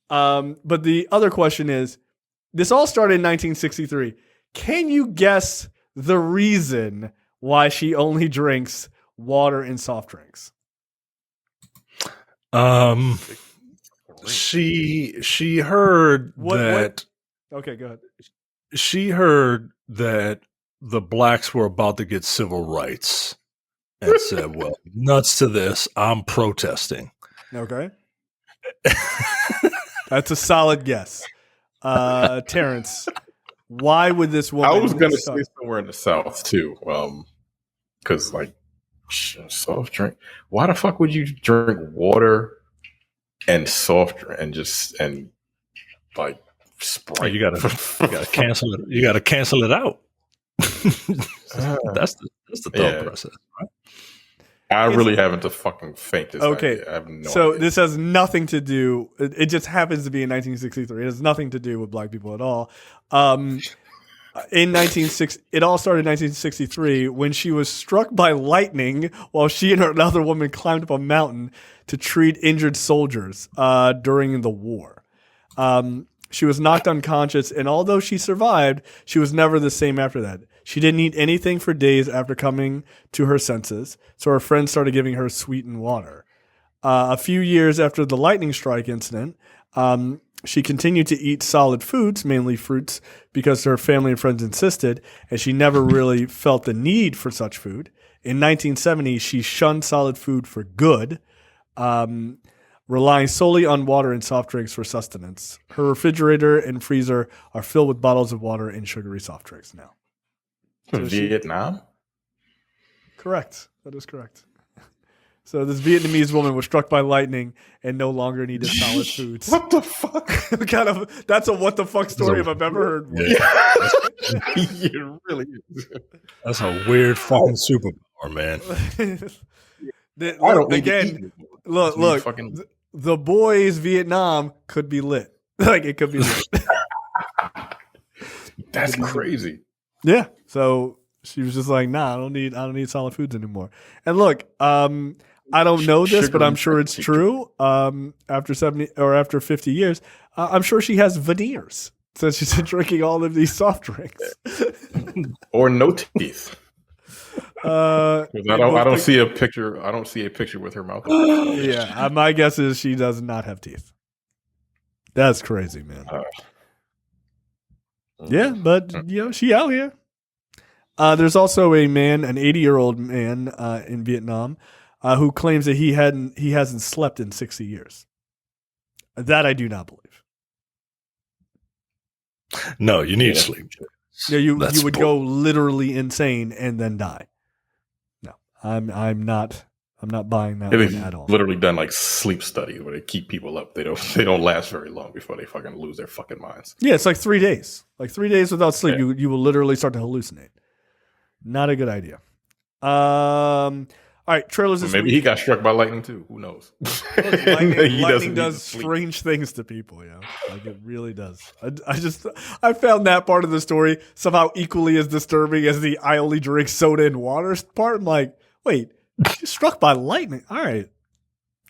But the other question is, this all started in 1963. Can you guess the reason why she only drinks water and soft drinks? She heard that. Okay, go ahead. She heard that the blacks were about to get civil rights and said, well, nuts to this, I'm protesting. Okay. That's a solid guess. Terrence, why would this woman... I was going to say somewhere in the South, too. Because, like, soft drink. Why the fuck would you drink water and soft drink and like Sprite? You gotta cancel it. You gotta cancel it out. That's the thought process, right? I really haven't to fucking faint this. Okay, idea. I have no so idea. This has nothing to do. It just happens to be in 1963. It has nothing to do with black people at all. It all started in 1963 when she was struck by lightning while she and another woman climbed up a mountain to treat injured soldiers during the war. She was knocked unconscious, and although she survived, she was never the same after that. She didn't eat anything for days after coming to her senses, so her friends started giving her sweetened water. A few years after the lightning strike incident, she continued to eat solid foods, mainly fruits, because her family and friends insisted, and she never really felt the need for such food. In 1970, she shunned solid food for good, relying solely on water and soft drinks for sustenance. Her refrigerator and freezer are filled with bottles of water and sugary soft drinks now. So Vietnam? Correct. That is correct. So this Vietnamese woman was struck by lightning and no longer needed solid foods. What the fuck? That's a what the fuck story if I've ever heard one. Yeah. It really is. That's a weird fucking superpower, man. Look. The boys Vietnam could be lit. Like it could be lit. That's crazy. Yeah. So she was just like, nah, I don't need solid foods anymore. And look, I don't know this, but I'm sure it's true. After 70 or after 50 years, I'm sure she has veneers since she's been drinking all of these soft drinks. Or no teeth. I don't see a picture. I don't see a picture with her mouth. Yeah, my guess is she does not have teeth. That's crazy, man. Yeah, but she out here. There's also a man, an 80-year-old man in Vietnam, who claims that he hasn't slept in 60 years. That I do not believe. No, you need sleep. Yeah, you would go literally insane and then die. No, I'm not buying that one at all. Literally done like sleep studies where they keep people up. They don't last very long before they fucking lose their fucking minds. Yeah, it's like 3 days. Like 3 days without sleep, you will literally start to hallucinate. Not a good idea. All right, trailers this maybe week. He got struck by lightning too. Who knows? Lightning does strange things to people, like it really does. I found that part of the story somehow equally as disturbing as the I only drink soda and water part. I'm like, wait, struck by lightning? All right,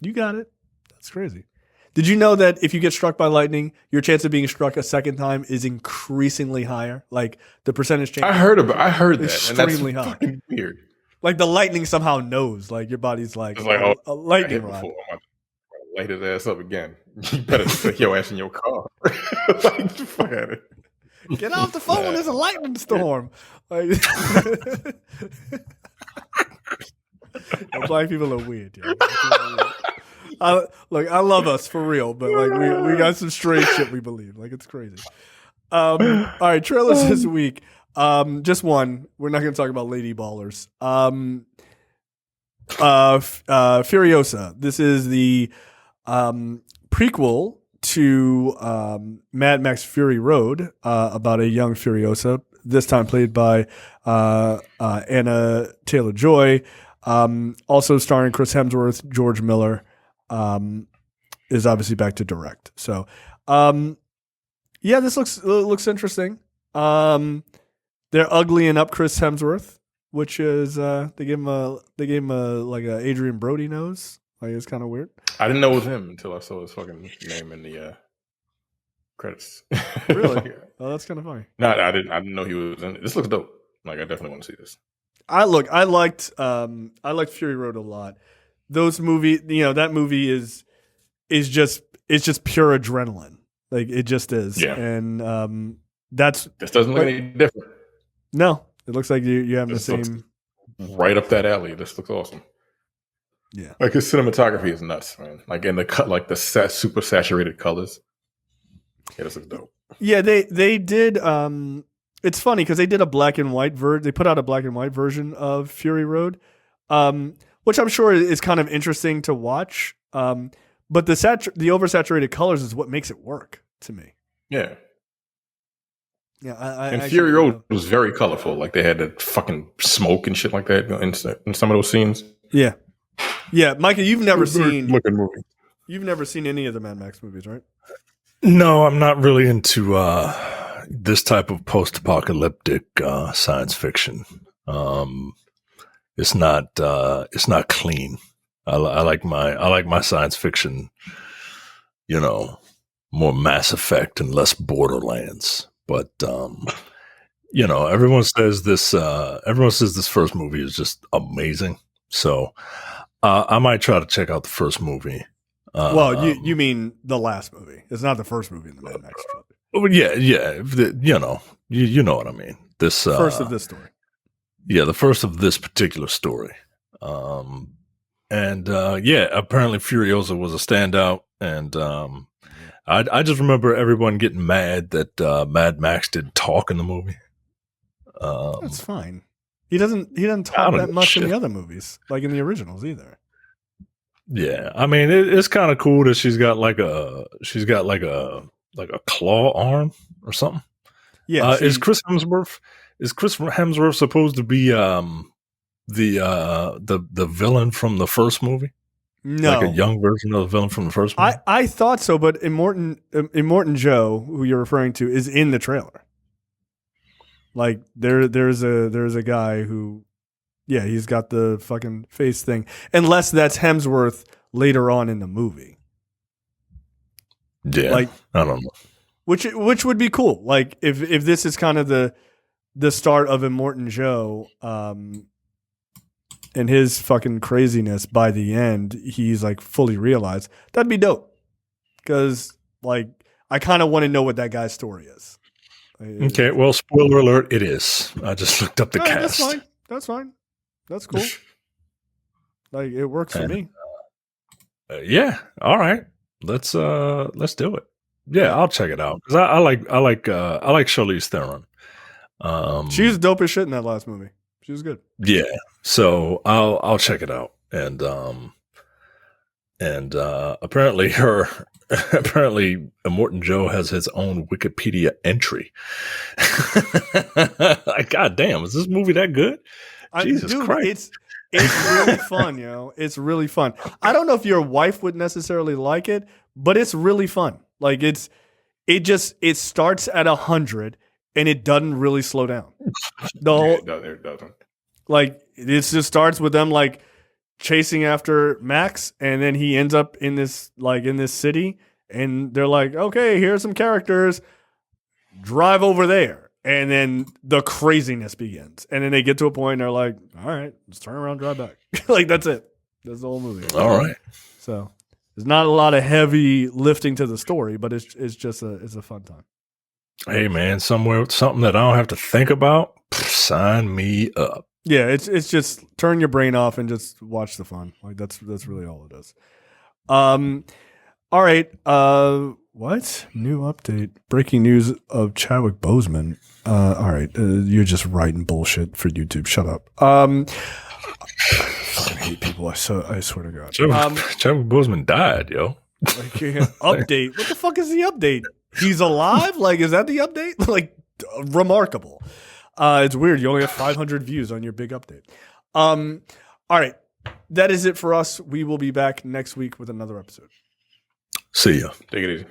you got it. That's crazy. Did you know that if you get struck by lightning, your chance of being struck a second time is increasingly higher? Like the percentage chance. I heard that. Extremely and that's high. fucking weird. Like the lightning somehow knows. Like your body's like, a lightning rod. I'm gonna light his ass up again. You better stick your ass in your car. Like, fuck at it. Get off the phone. There's a lightning storm. Like, black people are weird. Look, I love us for real, but like we got some strange shit we believe. Like it's crazy. All right, trailers this week. Just one. We're not going to talk about Lady Ballers. Furiosa. This is the prequel to Mad Max Fury Road, about a young Furiosa. This time played by Anna Taylor-Joy. Also starring Chris Hemsworth, George Miller. Is obviously back to direct. So, this looks interesting. They're uglying up Chris Hemsworth. which is they gave him a like a Adrian Brody nose. Like it's kind of weird. I didn't know it was him until I saw his fucking name in the credits. Really? Oh, that's kind of funny. No, I didn't know he was in it. This looks dope. Like I definitely want to see this. I liked Fury Road a lot. Those movie, that movie is just pure adrenaline. Like it just is. Yeah. And this doesn't look any different. No, it looks like you have the same. Right up that alley. This looks awesome. Yeah, like his cinematography is nuts, man. Like in the cut, like the super saturated colors. Yeah, this looks dope. Yeah, they did. It's funny because they did a black and white They put out a black and white version of Fury Road, which I'm sure is kind of interesting to watch. But the oversaturated colors is what makes it work to me. Yeah. Yeah, and Fury Road was very colorful. Like they had the fucking smoke and shit like that in some of those scenes. Yeah. Yeah, Micah, you've never seen looking movie. You've never seen any of the Mad Max movies, right? No, I'm not really into this type of post-apocalyptic science fiction. It's not clean. I like my science fiction, more Mass Effect and less Borderlands. But everyone says this first movie is just amazing. So I might try to check out the first movie. Well, you mean the last movie? It's not the first movie in the Mad Max trilogy. Yeah. You know what I mean. This first of this story. Yeah, the first of this particular story. Apparently Furiosa was a standout, and I just remember everyone getting mad that Mad Max didn't talk in the movie. That's fine. He doesn't talk that much in the other movies, like in the originals either. Yeah, I mean it's kind of cool that she's got like a claw arm or something. Yeah, is Chris Hemsworth supposed to be the villain from the first movie? No, like a young version of the villain from the first movie. I thought so, but Immortan Joe, who you're referring to, is in the trailer. Like there's a guy who, yeah, he's got the fucking face thing. Unless that's Hemsworth later on in the movie. Yeah, like I don't know. Which would be cool. Like if this is kind of the start of Immortan Joe, and his fucking craziness by the end, he's like fully realized. That'd be dope. Because like I kind of want to know what that guy's story is. Okay, well, spoiler alert, it is. I just looked up the cast. That's fine. That's cool. Like it works for me. Yeah. All right. Let's do it. Yeah, I'll check it out because I like Charlize Theron. She was dope as shit in that last movie. She was good. Yeah. So I'll check it out, and apparently Immortan Joe has his own Wikipedia entry. Like, God damn, is this movie that good? Jesus Christ. It's really fun, It's really fun. I don't know if your wife would necessarily like it, but it's really fun. Like it starts at 100 and it doesn't really slow down. It doesn't. Like it just starts with them like chasing after Max, and then he ends up in this city, and they're like, okay, here's some characters, drive over there. And then the craziness begins. And then they get to a point and they're like, all right, let's turn around, drive back. Like, that's it. That's the whole movie. All right. So there's not a lot of heavy lifting to the story, but it's just it's a fun time. Hey, man, something that I don't have to think about, sign me up. Yeah, it's just turn your brain off and just watch the fun. Like, that's really all it is. All right. What? New update. Breaking news of Chadwick Boseman. All right. You're just writing bullshit for YouTube. Shut up. I fucking hate people. I swear to God. Chadwick Boseman died, yo. Update. What the fuck is the update? He's alive? Like, is that the update? Like, remarkable. It's weird. You only have 500 views on your big update. All right. That is it for us. We will be back next week with another episode. See ya. Take it easy.